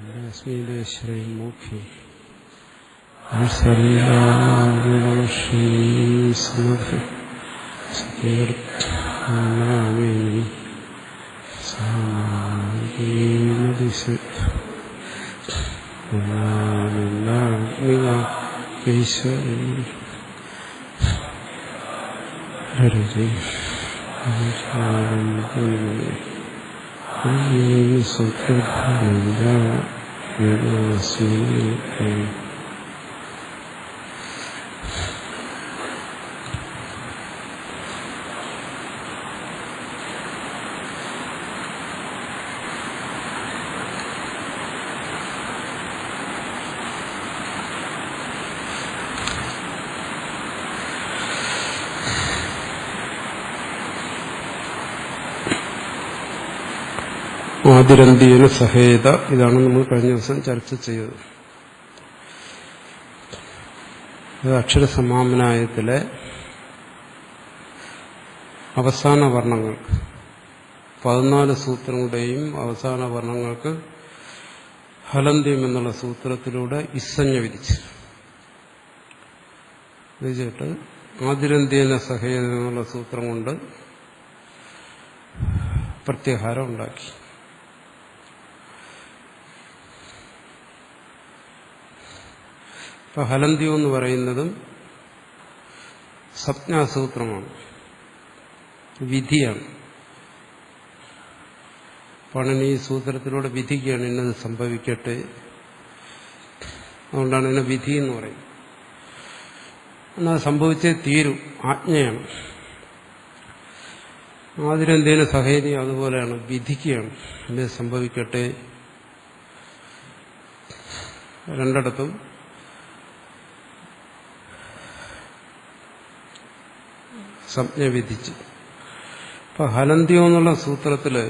ശ്രീമുഖി ശ്രീസ്മൃതി സ്മൃതി സാമീമതിസ് ഈശ്വരി ഹരി ആദിരന്തിയന സഹേത. ഇതാണ് നമ്മൾ കഴിഞ്ഞ ദിവസം ചർച്ച ചെയ്തത്. ഇത് അക്ഷരസമാമനായത്തിലെ അവസാന വർണ്ണങ്ങൾക്ക് 14 സൂത്രങ്ങളുടെയും അവസാന വർണ്ണങ്ങൾക്ക് ഹലന്ത്യം എന്നുള്ള സൂത്രത്തിലൂടെ ഇസ്സഞ്ജ വിധിച്ചിട്ട് ആദിരന്തിയന സഹേത എന്നുള്ള സൂത്രം കൊണ്ട് പ്രത്യാഹാരം ഉണ്ടാക്കി. ഇപ്പൊ ഹലന്ത്യം എന്ന് പറയുന്നതും സംജ്ഞാസൂത്രമാണ്, വിധിയാണ്. പണിനി സൂത്രത്തിലൂടെ വിധിക്കുകയാണ് ഇന്നത് സംഭവിക്കട്ടെ. അതുകൊണ്ടാണ് ഇതിനെ വിധി എന്ന് പറയുന്നത്. എന്നാൽ സംഭവിച്ചേ തീരും, ആജ്ഞയാണ്. ആദിരന്ത്യേന സഹേതി അതുപോലെയാണ്, വിധിക്കുകയാണ് ഇന്നത് സംഭവിക്കട്ടെ. രണ്ടിടത്തും സംജ്ഞ വിധിച്ചു. ഇപ്പൊ ഹലന്ത്യം എന്നുള്ള സൂത്രത്തില്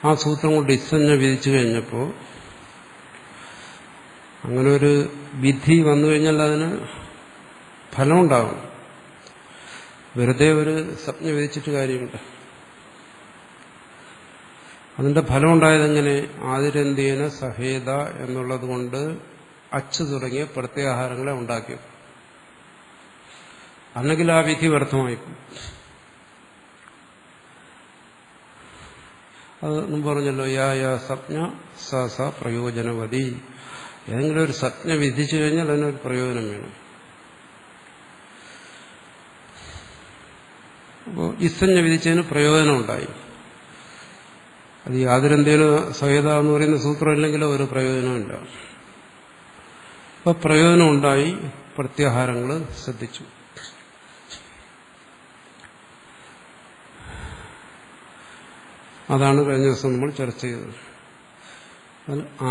ആ സൂത്രം കൊണ്ട് ഇസ്സഞ്ജ വിധിച്ചു കഴിഞ്ഞപ്പോൾ അങ്ങനെ ഒരു വിധി വന്നു കഴിഞ്ഞാൽ അതിന് ഫലമുണ്ടാകും. വെറുതെ ഒരു സംജ്ഞ വിധിച്ചിട്ട് കാര്യമുണ്ട്. അതിന്റെ ഫലമുണ്ടായതെങ്ങനെ? ആദിരന്ത്യേന സഹേത എന്നുള്ളത് കൊണ്ട് അച്ച് തുടങ്ങിയ പ്രത്യാഹാരങ്ങളെ ഉണ്ടാക്കി. അല്ലെങ്കിൽ ആ വിധി വ്യർത്ഥമായിപ്പോകും. അത് മുമ്പ് പറഞ്ഞല്ലോ, യാ സംജ്ഞ സ പ്രയോജനവതി. ഏതെങ്കിലും ഒരു സംജ്ഞ വിധിച്ചു കഴിഞ്ഞാൽ അതിനൊരു പ്രയോജനം വേണം. അപ്പോൾ ഇസ്സഞ്ജ വിധിച്ചതിന് പ്രയോജനമുണ്ടായി. അത് യാതൊരെന്തേന സഹേത എന്ന് പറയുന്ന സൂത്രം ഇല്ലെങ്കിലോ ഒരു പ്രയോജനമില്ല. അപ്പൊ പ്രയോജനം ഉണ്ടായി, പ്രത്യാഹാരങ്ങൾ ശ്രദ്ധിച്ചു. അതാണ് കഴിഞ്ഞ ദിവസം നമ്മൾ ചർച്ച ചെയ്തത്.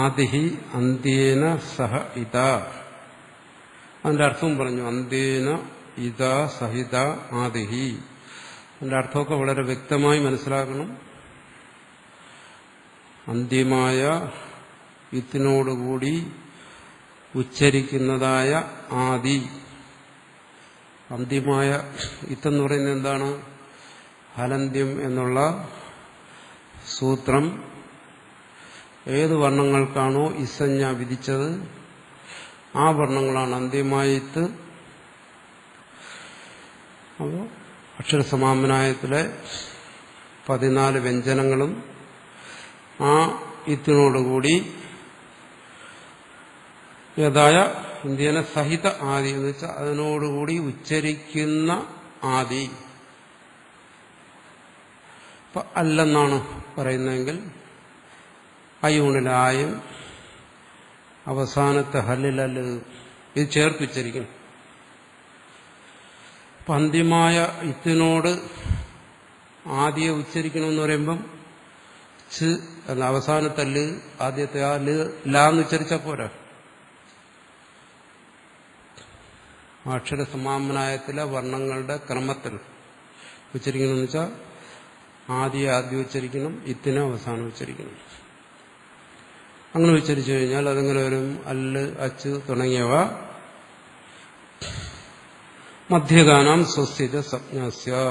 ആദിഹി അന്ത്യേന സഹ ഇത. അതിന്റെ അർത്ഥവും പറഞ്ഞു. അന്ത്യേന ഇത സഹിത ആദിഹി. അതിന്റെ അർത്ഥമൊക്കെ വളരെ വ്യക്തമായി മനസ്സിലാക്കണം. അന്ത്യമായ ഇത്തിനോടുകൂടി ഉച്ചരിക്കുന്നതായ ആദി. അന്ത്യമായ ഇത്തെന്ന് പറയുന്നത് എന്താണ്? ഹലന്ത്യം എന്നുള്ള സൂത്രം ഏത് വർണ്ണങ്ങൾക്കാണോ ഇസ്സഞ്ജ വിധിച്ചത് ആ വർണ്ണങ്ങളാണ് അന്ത്യമായ ഇത്ത്. അപ്പോൾ അക്ഷരസമാമനായത്തിലെ 14 വ്യഞ്ജനങ്ങളും ആ ഇത്തിനോടുകൂടി യഥായ ഇന്ത്യന സഹിത ആദി എന്ന് വെച്ചാൽ അതിനോടുകൂടി ഉച്ചരിക്കുന്ന ആദി. ഇപ്പൊ അല്ലെന്നാണ് പറയുന്നതെങ്കിൽ അയൂണിലായും അവസാനത്തെ ഹല്ലിലല് ഇത് ചേർത്തുച്ചരിക്കണം. അപ്പം അന്ത്യമായ ഇത്തിനോട് ആദ്യം ഉച്ചരിക്കണമെന്ന് പറയുമ്പം ച് അല്ല, അവസാനത്തെ ല് ആദ്യത്തെ ആ ലാന്ന് ഉച്ചരിച്ചാൽ പോരാ. അക്ഷരസമാമനായത്തിലെ വർണ്ണങ്ങളുടെ ക്രമത്തിൽ ഉച്ചരിക്കണമെന്ന് വെച്ചാൽ ആദ്യം ഉച്ചരിക്കണം, ഇത്തിനെ അവസാനം ഉച്ചരിക്കണം. അങ്ങനെ ഉച്ചരിച്ചു കഴിഞ്ഞാൽ അതെങ്ങനെ വരും? അല്ല്, അച്ച് തുടങ്ങിയവ മധ്യഗാനം സ്വസ്ഥിത സംജ്ഞാസ്യാ.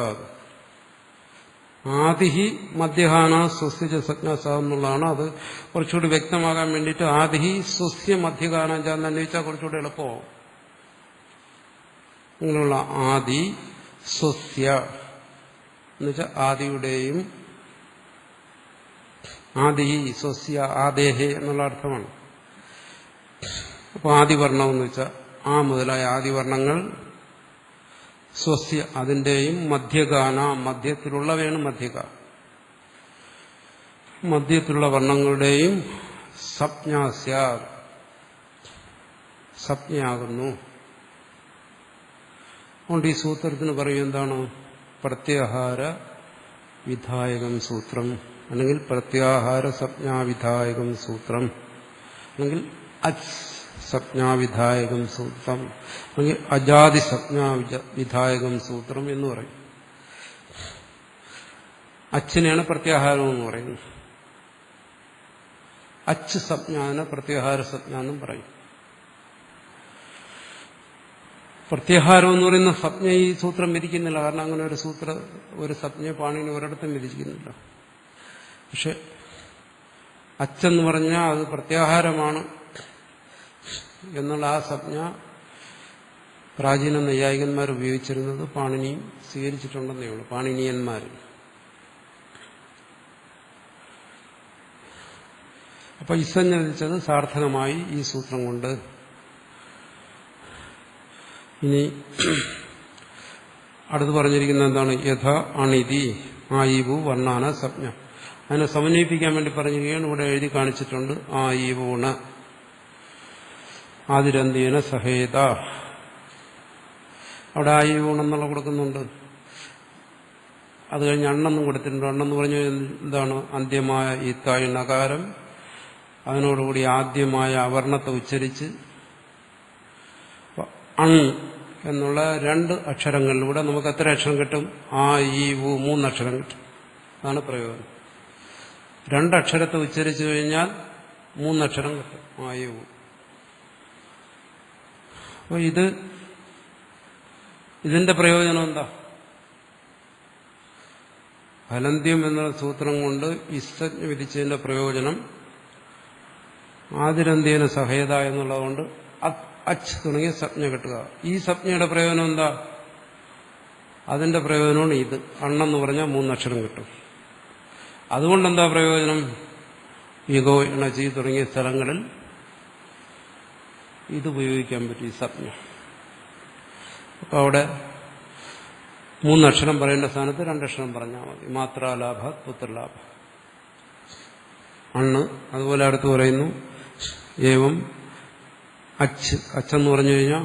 ആദിഹി മധ്യഹാന സ്വസ്യ സജ്ഞാസ എന്നുള്ളതാണ്. അത് കുറച്ചുകൂടി വ്യക്തമാകാൻ വേണ്ടിയിട്ട് ആദിഹി സ്വസ്യ മധ്യഹാന എന്ന് അന്വയിച്ചാൽ കുറച്ചുകൂടി എളുപ്പമാവും. ഇങ്ങനെയുള്ള ആദി സ്വസ്യ എന്നുവെച്ചാൽ ആദിയുടെയും ആദി സ്വസ്യ ആദേഹേ എന്നുള്ള അർത്ഥമാണ്. അപ്പോൾ ആദിവർണം എന്ന് വെച്ചാൽ ആ മുതലായ ആദിവർണങ്ങൾ സ്വസ്യ അതിന്റെയും മധ്യഗാന മധ്യത്തിലുള്ളവയാണ് മധ്യഗ മധ്യത്തിലുള്ള വർണ്ണങ്ങളുടെയും സപ്ഞാസ്യ സപ്ഞയാകുന്നു. അതുകൊണ്ട് ഈ സൂത്രത്തിന് പറയും എന്താണ് പ്രത്യാഹാര വിധായകം സൂത്രം, അല്ലെങ്കിൽ പ്രത്യാഹാര സപ്ഞാവിധായകം സൂത്രം, അല്ലെങ്കിൽ അച്ച് സപ്ഞാവിധായകം സൂത്രം, അല്ലെങ്കിൽ അജാതി സപ്ഞാവിധായകം സൂത്രം എന്ന് പറയും. അച്ചിനെയാണ് പ്രത്യാഹാരം എന്ന് പറയുന്നത്. അച്ച് സപ്ഞാന പ്രത്യാഹാര സപ്ഞ എന്നും പറയും. പ്രത്യാഹാരം എന്ന് പറയുന്ന സപ്ഞ ഈ സൂത്രം വിധിക്കുന്നില്ല. കാരണം അങ്ങനെ ഒരു സപ്ഞ പാണിനി ഒരിടത്തും വിധിക്കുന്നില്ല. പക്ഷെ അച്ചെന്ന് പറഞ്ഞാൽ അത് പ്രത്യാഹാരമാണ് എന്നുള്ള ആ സപ്ഞ പ്രാചീന നൈയായികന്മാർ ഉപയോഗിച്ചിരുന്നത് പാണിനിയും സ്വീകരിച്ചിട്ടുണ്ടെന്നേ ഉള്ളൂ, പാണിനീയന്മാർ. അപ്പൊ ഇസഞ്ജ വിധിച്ചത് സാർത്ഥകമായി ഈ സൂത്രം കൊണ്ട്. ഇനി അടുത്ത് പറഞ്ഞിരിക്കുന്നത് എന്താണ്? യഥ അണിതി ആയിവു വർണ്ണാന സപ്ഞ. അതിനെ സമന്വയിപ്പിക്കാൻ വേണ്ടി പറഞ്ഞിരിക്കുകയാണ്. ഇവിടെ എഴുതി കാണിച്ചിട്ടുണ്ട്. ആയിവൂണ് ആതിരന്ത്യേന സഹേത. അവിടെ ആയിവൂണെന്നുള്ള കൊടുക്കുന്നുണ്ട്. അത് കഴിഞ്ഞ് അണ്ണെന്നും കൊടുത്തിട്ടുണ്ട്. അണ്ണെന്ന് പറഞ്ഞു എന്താണ്? അന്ത്യമായ ഈ തായ് നകാരം അതിനോടുകൂടി ആദ്യമായ അവർണത്തെ ഉച്ചരിച്ച് അൺ എന്നുള്ള രണ്ട് അക്ഷരങ്ങളിലൂടെ നമുക്ക് എത്ര അക്ഷരം കിട്ടും? ആ ഈ ഊ മൂന്നക്ഷരം കിട്ടും. അതാണ് പ്രയോജനം. രണ്ടക്ഷരത്തെ ഉച്ചരിച്ചു കഴിഞ്ഞാൽ മൂന്നക്ഷരം കിട്ടും. ആ ഈ ഊ. അപ്പോൾ ഇതിന്റെ പ്രയോജനം എന്താ? ഫലന്ത്യം എന്ന സൂത്രം കൊണ്ട് ഇസ്തജ്ഞ വിധിച്ചതിന്റെ പ്രയോജനം ആതിരന്ത്യേന സഹേത എന്നുള്ളതുകൊണ്ട് അച്ച് തുടങ്ങിയ സപ്ഞ കിട്ടുക. ഈ സപ്ഞയുടെ പ്രയോജനം എന്താ? അതിന്റെ പ്രയോജനമാണ് ഇത്. അണ്ണെന്ന് പറഞ്ഞാൽ മൂന്നക്ഷരം കിട്ടും. അതുകൊണ്ടെന്താ പ്രയോജനം? ഈഗോ എണച്ചി തുടങ്ങിയ സ്ഥലങ്ങളിൽ ഇത് ഉപയോഗിക്കാൻ പറ്റും, ഈ സപ്ഞ. അപ്പൊ അവിടെ മൂന്നക്ഷരം പറയേണ്ട സ്ഥാനത്ത് രണ്ടക്ഷരം പറഞ്ഞാൽ മതി. മാത്രാലാഭ പുത്രലാഭ അണ്ണ്. അതുപോലെ അടുത്ത് പറയുന്നു ഏവം അച്ച്. അച്ചെന്ന് പറഞ്ഞു കഴിഞ്ഞാൽ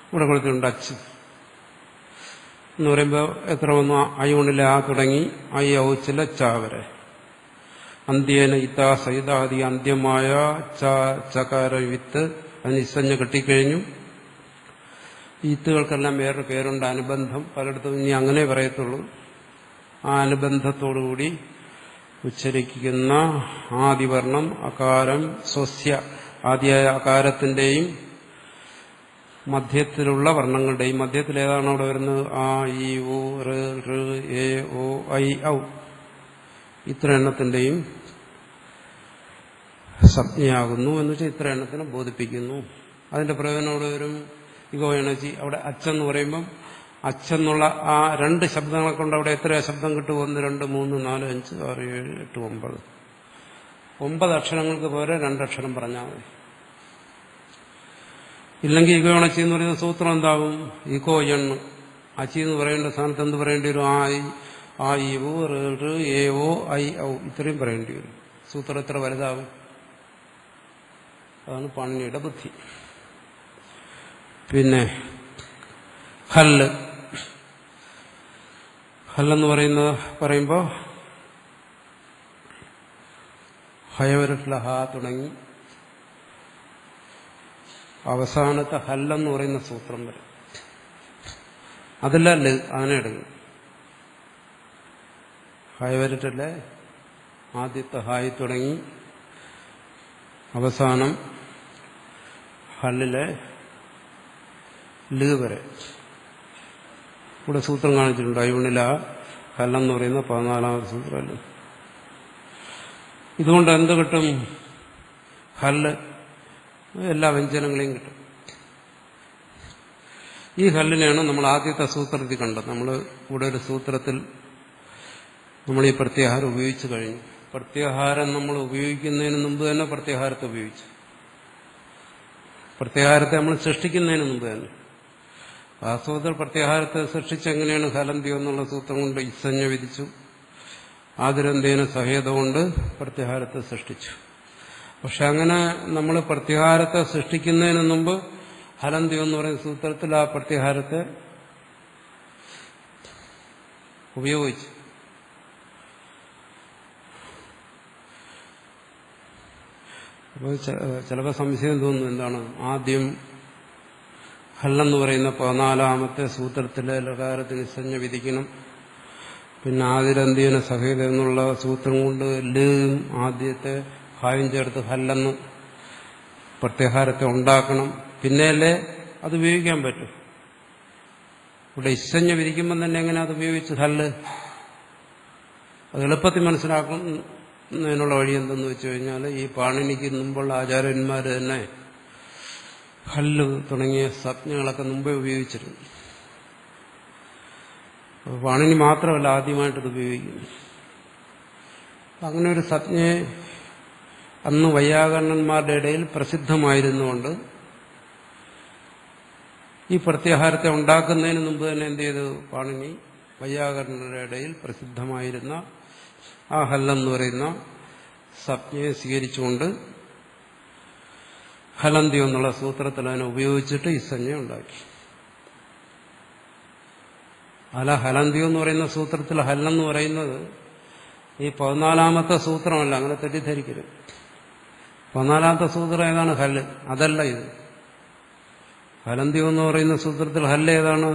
ഇവിടെ കൊടുത്തിട്ടുണ്ട്. അച്ച് എന്ന് പറയുമ്പോൾ എത്ര വന്നു? ഐ കൊണ്ടില്ല ആ തുടങ്ങി ഐ ഔച്ചില ച വരെ. അന്ത്യേന ഇതാ സഹിതാദി അന്ത്യമായ ചകാര വിത്ത് അതിന് ഇസഞ്ഞ കെട്ടിക്കഴിഞ്ഞു. ഈത്തുകൾക്കെല്ലാം വേറൊരു പേരുണ്ട്, അനുബന്ധം. പലയിടത്തും ഇനി അങ്ങനെ പറയത്തുള്ളൂ. ആ അനുബന്ധത്തോടുകൂടി ഉച്ചരിക്കുന്ന ആദിവർണം അകാരം സ്വസ്യ ആദിയായ അകാരത്തിന്റെയും മധ്യത്തിലുള്ള വർണ്ണങ്ങളുടെയും മധ്യത്തിൽ ഏതാണ് അവിടെ വരുന്നത്? ആ ഈ ഊ ഋ എ ഓ ഐ ഔ ഇത്ര എണ്ണത്തിന്റെയും സപ്ഞയാകുന്നു എന്ന് വെച്ചാൽ ഇത്ര എണ്ണത്തിനെ ബോധിപ്പിക്കുന്നു. അതിന്റെ പ്രയോജനം അവിടെ വരും. ഇഗോ എണർജി. അവിടെ അച്ചെന്ന് പറയുമ്പം അച്ചെന്നുള്ള ആ രണ്ട് ശബ്ദങ്ങളെ കൊണ്ട് അവിടെ എത്ര ശബ്ദം കിട്ടും? 1 2 3 4 5 6 7 8 9 9 അക്ഷരങ്ങൾക്ക് പോലെ രണ്ടക്ഷരം പറഞ്ഞാൽ മതി. ഇല്ലെങ്കിൽ ഇഗോ എണച്ചി എന്ന് പറയുന്ന സൂത്രം എന്താവും? ഇഗോ എണ്ണ് അച്ചി എന്ന് പറയേണ്ട സ്ഥാനത്ത് എന്ത് പറയേണ്ടി വരും? ആ ഈ ഊ ഋ എ ഓ ഐ ഔ ഇത്രയും പറയേണ്ടി വരും. സൂത്രം എത്ര വലുതാവും? അതാണ് പാണിനിയുടെ ബുദ്ധി. പിന്നെ ഹല്ല്. ഹല്ലെന്ന് പറയുമ്പോൾ ഹയവരട്ടിലെ ഹ തുടങ്ങി അവസാനത്തെ ഹല്ലെന്ന് പറയുന്ന സൂത്രം വരെ. അതല്ല അതിനെ എടുക്കും. ഹയവരട്ടിലെ ആദ്യത്തെ ഹായി തുടങ്ങി അവസാനം ഹല്ലിലെ ല് വരെ. ഇവിടെ സൂത്രം കാണിച്ചിട്ടുണ്ട്. അയ്യൂണില ഹല്ലെന്ന് പറയുന്ന 14ാമത്തെ സൂത്രമല്ല. ഇതുകൊണ്ട് എന്ത് കിട്ടും? ഹല്ല് എല്ലാ വ്യഞ്ജനങ്ങളെയും കിട്ടും. ഈ ഹല്ലിനെയാണ് നമ്മൾ ആദ്യത്തെ സൂത്രത്തിൽ കണ്ടത്. നമ്മൾ ഇവിടെ ഒരു സൂത്രത്തിൽ നമ്മൾ ഈ പ്രത്യാഹാരം ഉപയോഗിച്ചു കഴിഞ്ഞു. പ്രത്യാഹാരം നമ്മൾ ഉപയോഗിക്കുന്നതിന് മുമ്പ് തന്നെ പ്രത്യാഹാരത്തെ ഉപയോഗിച്ചു. പ്രത്യാഹാരത്തെ നമ്മൾ സൃഷ്ടിക്കുന്നതിന് മുമ്പ് തന്നെ. വാസ്തവത്തിൽ പ്രത്യാഹാരത്തെ സൃഷ്ടിച്ചെങ്ങനെയാണ് ഹലന്ത്യം എന്നുള്ള സൂത്രം കൊണ്ട് ഇസഞ്ജ വിധിച്ചു. ആതിരന്തേന സഹേത കൊണ്ട് പ്രത്യാഹാരത്തെ സൃഷ്ടിച്ചു. പക്ഷെ അങ്ങനെ നമ്മൾ പ്രത്യാഹാരത്തെ സൃഷ്ടിക്കുന്നതിന് മുമ്പ് ഹലന്ത്യം എന്ന് പറയുന്ന സൂത്രത്തിൽ ആ പ്രത്യാഹാരത്തെ ഉപയോഗിച്ചു. അപ്പോൾ ചിലപ്പോൾ സംശയം തോന്നുന്നു, എന്താണ് ആദ്യം ഹല്ലെന്ന് പറയുന്ന 14ാമത്തെ സൂത്രത്തിലെ ലകാരത്തിന് ഇസഞ്ജ വിധിക്കണം, പിന്നെ ആതിരന്ത്യേന സഹേത എന്നുള്ള സൂത്രം കൊണ്ട് ലും ആദ്യത്തെ ഹായും ചേർത്ത് ഹല്ലെന്ന് പ്രത്യാഹാരത്തെ ഉണ്ടാക്കണം, പിന്നെയല്ലേ അത് ഉപയോഗിക്കാൻ പറ്റും. ഇവിടെ ഇസഞ്ജ വിധിക്കുമ്പം തന്നെ എങ്ങനെ അത് ഉപയോഗിച്ച് ഹല്ല്? അത് എളുപ്പത്തിൽ മനസ്സിലാക്കുന്നതിനുള്ള വഴി എന്തെന്ന് വെച്ച് കഴിഞ്ഞാൽ, ഈ പാണിനിക്ക് മുമ്പുള്ള ആചാര്യന്മാർ തന്നെ ഹല്ല് തുടങ്ങിയ സംജ്ഞകളൊക്കെ മുമ്പേ ഉപയോഗിച്ചിരുന്നു. പാണിനി മാത്രമല്ല ആദ്യമായിട്ടത് ഉപയോഗിക്കുന്നു. അങ്ങനെ ഒരു സംജ്ഞയെ അന്ന് വൈയാകരണന്മാരുടെ ഇടയിൽ പ്രസിദ്ധമായിരുന്നുകൊണ്ട് ഈ പ്രത്യാഹാരത്തെ ഉണ്ടാക്കുന്നതിന് മുമ്പ് തന്നെ എന്ത് ചെയ്തു? പാണിനി വൈയാകരണരുടെ ഇടയിൽ പ്രസിദ്ധമായിരുന്ന ആ ഹല്ലെന്ന് പറയുന്ന സംജ്ഞയെ സ്വീകരിച്ചുകൊണ്ട് ഹലന്ത്യം എന്നുള്ള സൂത്രത്തിൽ അതിനെ ഉപയോഗിച്ചിട്ട് ഇസഞ്ജ ഉണ്ടാക്കി. അല്ല, ഹലന്ത്യം എന്ന് പറയുന്ന സൂത്രത്തിൽ ഹല്ലെന്ന് പറയുന്നത് ഈ 14ാമത്തെ സൂത്രമല്ല, അങ്ങനെ തെറ്റിദ്ധരിക്കരുത്. 14ാമത്തെ സൂത്രം ഏതാണ്? ഹല്ല്. അതല്ല ഇത്. ഹലന്ത്യം എന്ന് പറയുന്ന സൂത്രത്തിൽ ഹല്ല് ഏതാണ്?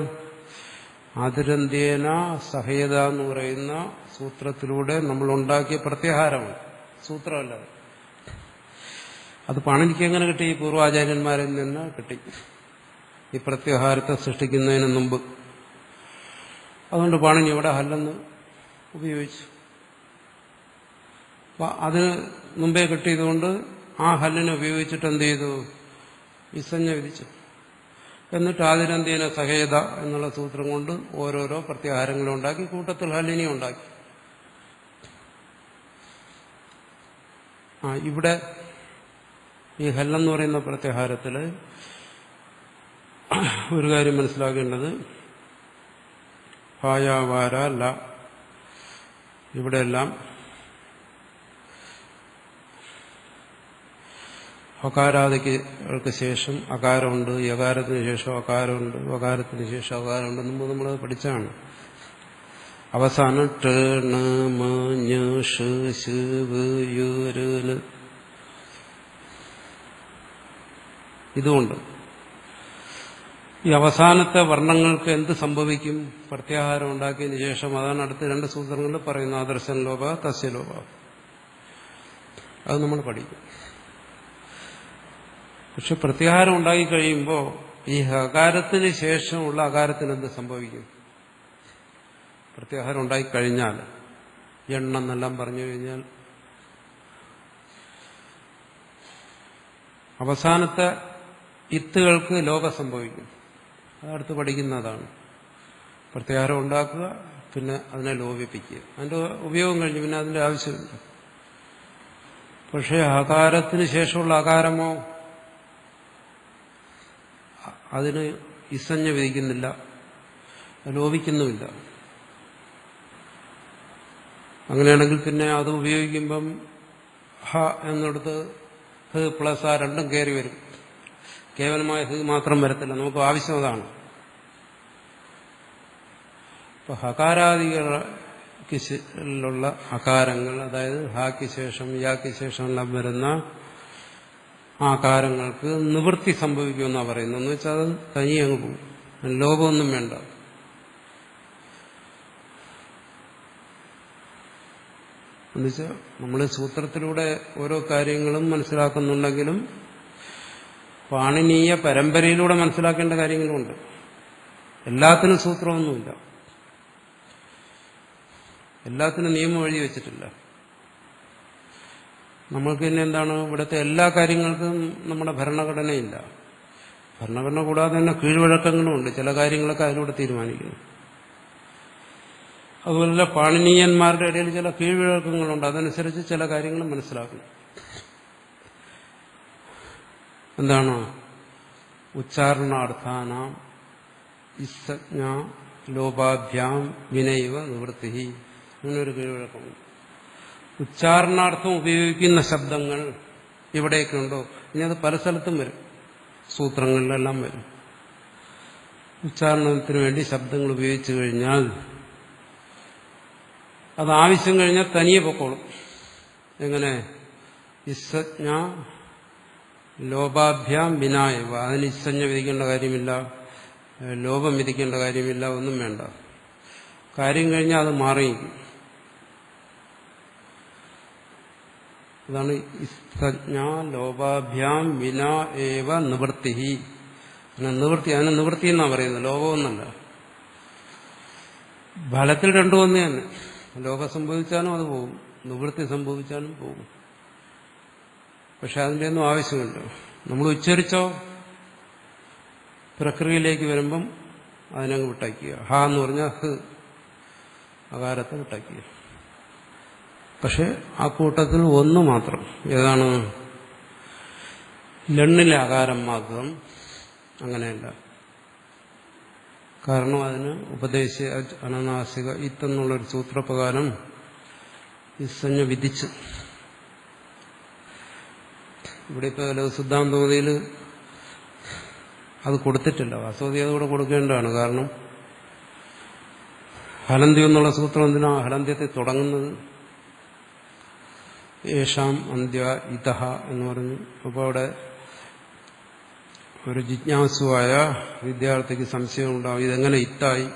ആതിരന്ത്യേന സഹേത എന്ന് പറയുന്ന സൂത്രത്തിലൂടെ നമ്മൾ ഉണ്ടാക്കിയ പ്രത്യാഹാരമാണ്, സൂത്രമല്ല. അത് പാണിനിക്ക് എങ്ങനെ കിട്ടി? പൂർവാചാര്യന്മാരിൽ നിന്ന് കിട്ടി, ഈ പ്രത്യാഹാരത്തെ സൃഷ്ടിക്കുന്നതിന് മുമ്പ്. അതുകൊണ്ട് പാണിനി ഇവിടെ ഹല്ലെന്ന് ഉപയോഗിച്ചു. അപ്പം അതിന് മുമ്പേ കിട്ടിയതുകൊണ്ട് ആ ഹല്ലിനെ ഉപയോഗിച്ചിട്ട് എന്ത് ചെയ്തു? ഇസഞ്ജ വിധിച്ചു. എന്നിട്ട് ആതിരന്ത്യേന സഹേത എന്നുള്ള സൂത്രം കൊണ്ട് ഓരോരോ പ്രത്യാഹാരങ്ങളും ഉണ്ടാക്കി, കൂട്ടത്തിൽ ഹല്ലിനെ ഉണ്ടാക്കി. ഇവിടെ ഈ ഹല്ലെന്ന് പറയുന്ന പ്രത്യാഹാരത്തിൽ ഒരു കാര്യം മനസ്സിലാക്കേണ്ടത്, ഹായാവാര ല, ഇവിടെയെല്ലാം ഹകാരാദിക്ക് ശേഷം അകാരമുണ്ട്, യകാരത്തിന് ശേഷം അകാരമുണ്ട്, വകാരത്തിന് ശേഷം അകാരമുണ്ട്. മുമ്പ് നമ്മൾ പഠിച്ചാണ്. അവസാനം ട് ണ മ ഞ ഷ ശ വ യ ര ല ഇതുകൊണ്ട് ഈ അവസാനത്തെ വർണ്ണങ്ങൾക്ക് എന്ത് സംഭവിക്കും? പ്രത്യാഹാരം ഉണ്ടാക്കിയതിന് ശേഷം അതാണ് അടുത്ത രണ്ട് സൂത്രങ്ങളിൽ പറയുന്ന ആദർശൻ ലോപ തസ്യലോപ. അത് നമ്മൾ പഠിക്കും. പക്ഷെ പ്രത്യാഹാരം ഉണ്ടാക്കി കഴിയുമ്പോൾ ഈ ഹകാരത്തിന് ശേഷമുള്ള അകാരത്തിന് എന്ത് സംഭവിക്കും? പ്രത്യാഹാരം ഉണ്ടായിക്കഴിഞ്ഞാൽ എണ്ണെന്നെല്ലാം പറഞ്ഞു കഴിഞ്ഞാൽ അവസാനത്തെ ഇത്തുകൾക്ക് ലോപം സംഭവിക്കും. അതടുത്ത് പഠിക്കുന്നതാണ്. പ്രത്യാഹാരം ഉണ്ടാക്കുക, പിന്നെ അതിനെ ലോപിപ്പിക്കുക. അതിന്റെ ഉപയോഗം കഴിഞ്ഞു, പിന്നെ അതിന്റെ ആവശ്യമില്ല. പക്ഷേ ഹകാരത്തിന് ശേഷമുള്ള അകാരമോ അതിന് ഇസഞ്ജ വിധിക്കുന്നില്ല, ലോപിക്കുന്നുമില്ല. അങ്ങനെയാണെങ്കിൽ പിന്നെ അത് ഉപയോഗിക്കുമ്പം ഹ എന്നിടത്ത് ഹ് പ്ലസ് ആ രണ്ടും കയറി വരും. കേവലമായ ഹ് മാത്രം വരത്തില്ല. നമുക്ക് ആവശ്യം അതാണ്. ഇപ്പൊ ഹകാരാദികളുള്ള അകാരങ്ങൾ, അതായത് ഹാക്ക് ശേഷം യാക്ക് ശേഷം എല്ലാം വരുന്ന ആകാരങ്ങൾക്ക് നിവൃത്തി സംഭവിക്കുമെന്നാണ് പറയുന്നത്. എന്ന് വെച്ചാൽ അത് തനിയെ അങ്ങ് പോകും, ലോപമൊന്നും വേണ്ട. എന്നുവെച്ചാൽ നമ്മൾ സൂത്രത്തിലൂടെ ഓരോ കാര്യങ്ങളും മനസ്സിലാക്കുന്നുണ്ടെങ്കിലും പാണിനീയ പരമ്പരയിലൂടെ മനസ്സിലാക്കേണ്ട കാര്യങ്ങളുമുണ്ട്. എല്ലാത്തിനും സൂത്രമൊന്നുമില്ല, എല്ലാത്തിനും നിയമം എഴുതി വെച്ചിട്ടില്ല. നമ്മൾക്ക് പിന്നെ എന്താണ്, ഇവിടുത്തെ എല്ലാ കാര്യങ്ങൾക്കും നമ്മുടെ ഭരണഘടനയില്ല. ഭരണഘടന കൂടാതെ തന്നെ കീഴ്വഴക്കങ്ങളുമുണ്ട്. ചില കാര്യങ്ങളൊക്കെ അതിലൂടെ തീരുമാനിക്കുന്നു. അതുപോലെ പാണിനീയന്മാരുടെ ഇടയിൽ ചില കീഴ്വഴക്കങ്ങളുണ്ട്. അതനുസരിച്ച് ചില കാര്യങ്ങൾ മനസ്സിലാക്കണം. എന്താണ്? ഉച്ചാരണാർത്ഥാനാം ഇസ്സജ്ഞ ലോപാഭ്യാം വിനൈവ നിവൃത്തി. അങ്ങനൊരു കീഴ്വഴക്കമുണ്ട്. ഉച്ചാരണാർത്ഥം ഉപയോഗിക്കുന്ന ശബ്ദങ്ങൾ എവിടെയൊക്കെയുണ്ടോ, ഇനി അത് പല സ്ഥലത്തും വരും, സൂത്രങ്ങളിലെല്ലാം വരും. ഉച്ചാരണത്തിന് വേണ്ടി ശബ്ദങ്ങൾ ഉപയോഗിച്ചു കഴിഞ്ഞാൽ അത് ആവശ്യം കഴിഞ്ഞാൽ തനിയെ പൊക്കോളും. എങ്ങനെ? ഇസ്സജ്ഞ ലോപാഭ്യാം വിനായവ. അതിന് ഇസ്സഞ്ജ വിധിക്കേണ്ട കാര്യമില്ല, ലോപം വിധിക്കേണ്ട കാര്യമില്ല, ഒന്നും വേണ്ട. കാര്യം കഴിഞ്ഞാൽ അത് മാറിയിരിക്കും. അതാണ് ഇസ്സജ്ഞ ലോപാഭ്യാം വിനാ ഏവ നിവൃത്തി. നിവൃത്തി, അതിന് നിവൃത്തി എന്നാണ് പറയുന്നത്, ലോപമൊന്നല്ല. ഫലത്തിൽ രണ്ടും ഒന്ന് തന്നെ. ലോകം സംഭവിച്ചാലും അത് പോകും, നിവൃത്തി സംഭവിച്ചാലും പോകും. പക്ഷെ അതിൻ്റെ ഒന്നും ആവശ്യമില്ല. നമ്മൾ ഉച്ചരിച്ചോ പ്രക്രിയയിലേക്ക് വരുമ്പം അതിനങ്ങ് വിട്ടയ്ക്കുക. ഹ എന്ന് പറഞ്ഞാൽ ഹ്, അകാരത്തെ വിട്ടയ്ക്കുക. പക്ഷെ ആ കൂട്ടത്തിൽ ഒന്ന് മാത്രം, ഏതാണ്? ലണ്ണിലെ അകാരം മാത്രം അങ്ങനെയല്ല. കാരണം അതിന് ഉപദേശ അനനാസിക ഇത്തെന്നുള്ളൊരു സൂത്രപ്രകാരം ഇസ്സഞ്ജ വിധിച്ചു. ഇവിടെ ഇപ്പോൾ സിദ്ധാന്തമതിയിൽ അത് കൊടുത്തിട്ടില്ല. വാസ്തവതി അതുകൂടെ കൊടുക്കേണ്ടതാണ്. കാരണം ഹലന്ത്യം എന്നുള്ള സൂത്രം എന്തിനാ ഹലന്ത്യത്തെ തുടങ്ങുന്നത്? യേഷാം അന്ത്യ ഇതഹ എന്ന് പറഞ്ഞു. അപ്പോൾ അവിടെ ഒരു ജിജ്ഞാസുവായ വിദ്യാർത്ഥിക്ക് സംശയം ഉണ്ടാവും, ഇതെങ്ങനെ ഇത്തായി?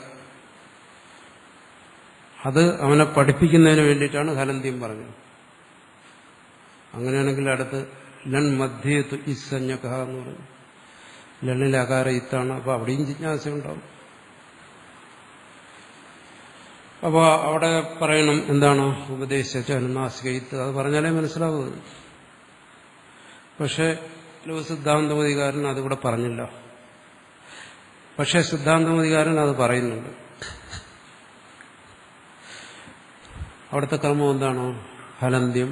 അത് അവനെ പഠിപ്പിക്കുന്നതിന് വേണ്ടിയിട്ടാണ് ഹലന്ത്യം പറഞ്ഞത്. അങ്ങനെയാണെങ്കിൽ അടുത്ത് ലൺ മധ്യേതു ഇസ്സഞ്ജക എന്ന് പറഞ്ഞു. ലണ്ണിലെ അകാര ഇത്താണ്. അപ്പോൾ അവിടെയും ജിജ്ഞാസ ഉണ്ടാവും. അപ്പോൾ അവിടെ പറയണം എന്താണ്? ഉപദേശിച്ച അനുനാസിക ഇത്ത്. അത് പറഞ്ഞാലേ മനസ്സിലാവുന്നത്. പക്ഷെ സിദ്ധാന്തമതികാരൻ അതിവിടെ പറഞ്ഞില്ല. പക്ഷെ സിദ്ധാന്തമതികാരൻ അത് പറയുന്നുണ്ട്. അവിടുത്തെ ക്രമം എന്താണ്? ഹലന്ത്യം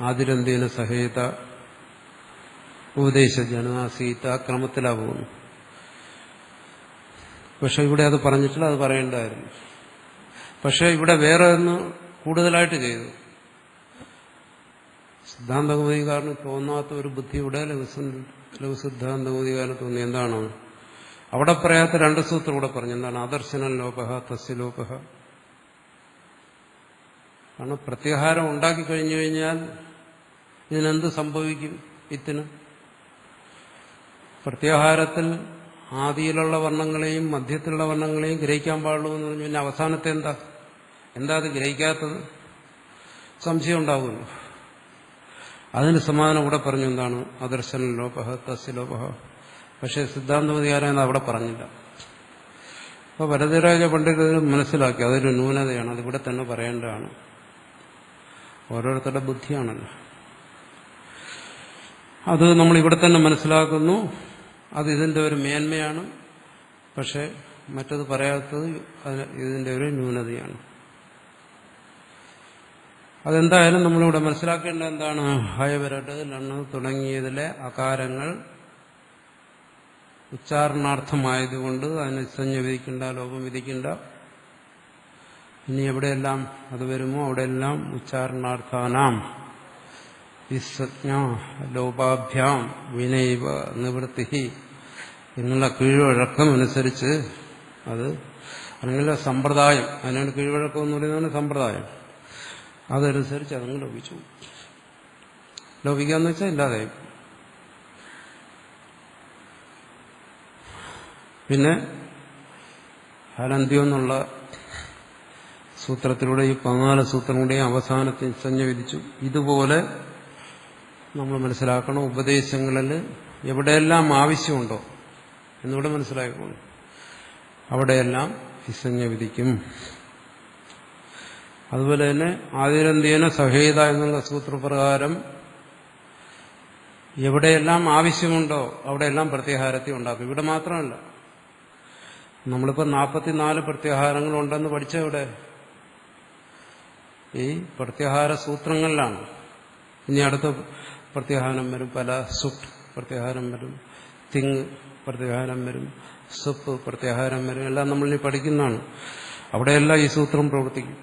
ആദിരന്ത്യേന സഹേത ഉപദേശിച്ച അനുനാസിക ആ ക്രമത്തിലാണ് പോകുന്നു. പക്ഷെ ഇവിടെ അത് പറഞ്ഞിട്ടില്ല, അത് പറയേണ്ടതായിരുന്നു. പക്ഷെ ഇവിടെ വേറെ ഒന്ന് കൂടുതലായിട്ട് ചെയ്തു. സിദ്ധാന്തകൗമുദികാരന് തോന്നാത്ത ഒരു ബുദ്ധിയുടെ ലഘുസിദ്ധാന്തകൗമുദികാരന് തോന്നി. എന്താണ്? അവിടെ പറയാത്ത രണ്ട് സൂത്രം കൂടെ പറഞ്ഞു. എന്താണ്? ആദർശനം ലോപഹ തസ്യ ലോപഹ. കാരണം പ്രത്യാഹാരം ഉണ്ടാക്കി കഴിഞ്ഞു കഴിഞ്ഞാൽ ഇതിനെന്ത് സംഭവിക്കും? ഇത്തിന് പ്രത്യാഹാരത്തിൽ ആദിയിലുള്ള വർണ്ണങ്ങളെയും മധ്യത്തിലുള്ള വർണ്ണങ്ങളെയും ഗ്രഹിക്കാൻ പാടുള്ളൂ എന്ന് പറഞ്ഞു. പിന്നെ അവസാനത്തെ എന്താ അത് ഗ്രഹിക്കാത്തത്? സംശയം ഉണ്ടാകുമല്ലോ. അതിന് സമാധാനം ഇവിടെ പറഞ്ഞു. എന്താണ്? ആദർശനം ലോപഹ തസ്യ ലോപഹ. പക്ഷേ സിദ്ധാന്തമതികാരൻ അവിടെ പറഞ്ഞില്ല. അപ്പോൾ വരദരാജ പണ്ഡിതർ മനസ്സിലാക്കി അതൊരു ന്യൂനതയാണ്, അതിവിടെ തന്നെ പറയേണ്ടതാണ്. ഓരോരുത്തരുടെ ബുദ്ധിയാണല്ലോ. അത് നമ്മൾ ഇവിടെ തന്നെ മനസ്സിലാക്കുന്നു. അത് ഇതിന്റെ ഒരു മേന്മയാണ്. പക്ഷെ മറ്റത് പറയാത്തത് ഇതിന്റെ ഒരു ന്യൂനതയാണ്. അതെന്തായാലും നമ്മളിവിടെ മനസ്സിലാക്കേണ്ടത് എന്താണ്? ഹയവരട്ട് ലണ്ണ് തുടങ്ങിയതിലെ അകാരങ്ങൾ ഉച്ചാരണാർത്ഥമായതുകൊണ്ട് അതിന് ഇസ്സഞ്ജ വിധിക്കണ്ട, ലോപം വിധിക്കണ്ട. ഇനി എവിടെയെല്ലാം അത് വരുമോ അവിടെയെല്ലാം ഉച്ചാരണാർത്ഥാനാം ഇസ്സജ്ഞ ലോപാഭ്യാം വിനൈവ നിവൃത്തി എന്നുള്ള കീഴ്വഴക്കം അനുസരിച്ച് അത്, അല്ലെങ്കിൽ സമ്പ്രദായം, അതിനാണ് കീഴ്വഴക്കം എന്ന് പറയുന്നതാണ് സമ്പ്രദായം. അതനുസരിച്ച് അതങ്ങ് ലോപിച്ചു. ലോപിക്കാന്ന് വെച്ചാൽ ഇല്ലാതെ. പിന്നെ ഹലന്ത്യം എന്നുള്ള സൂത്രത്തിലൂടെ ഈ 14 സൂത്രങ്ങളുടെയും അവസാനത്തിൽ ഇസ്സഞ്ജ വിധിച്ചു. ഇതുപോലെ നമ്മൾ മനസ്സിലാക്കണം. ഉപദേശങ്ങളിൽ എവിടെയെല്ലാം ആവശ്യമുണ്ടോ എന്നിവിടെ മനസ്സിലാക്കണം. അവിടെയെല്ലാം വിസഞ്ജ വിധിക്കും. അതുപോലെ തന്നെ ആദിരന്ത്യേന സഹേത എന്നുള്ള സൂത്രപ്രകാരം എവിടെയെല്ലാം ആവശ്യമുണ്ടോ അവിടെയെല്ലാം പ്രത്യാഹാരത്തെ ഉണ്ടാക്കും. ഇവിടെ മാത്രമല്ല, നമ്മളിപ്പോൾ 44 പ്രത്യാഹാരങ്ങളുണ്ടെന്ന് പഠിച്ചവിടെ ഈ പ്രത്യാഹാര സൂത്രങ്ങളിലാണ്. ഇനി അടുത്ത പ്രത്യാഹാരം വരും, പല സുട്ട് പ്രത്യാഹാരം വരും, തിങ് പ്രത്യാഹാരം വരും, സുപ്പ് പ്രത്യാഹാരം വരും, എല്ലാം നമ്മളിനി പഠിക്കുന്നതാണ്. അവിടെയെല്ലാം ഈ സൂത്രം പ്രവർത്തിക്കും.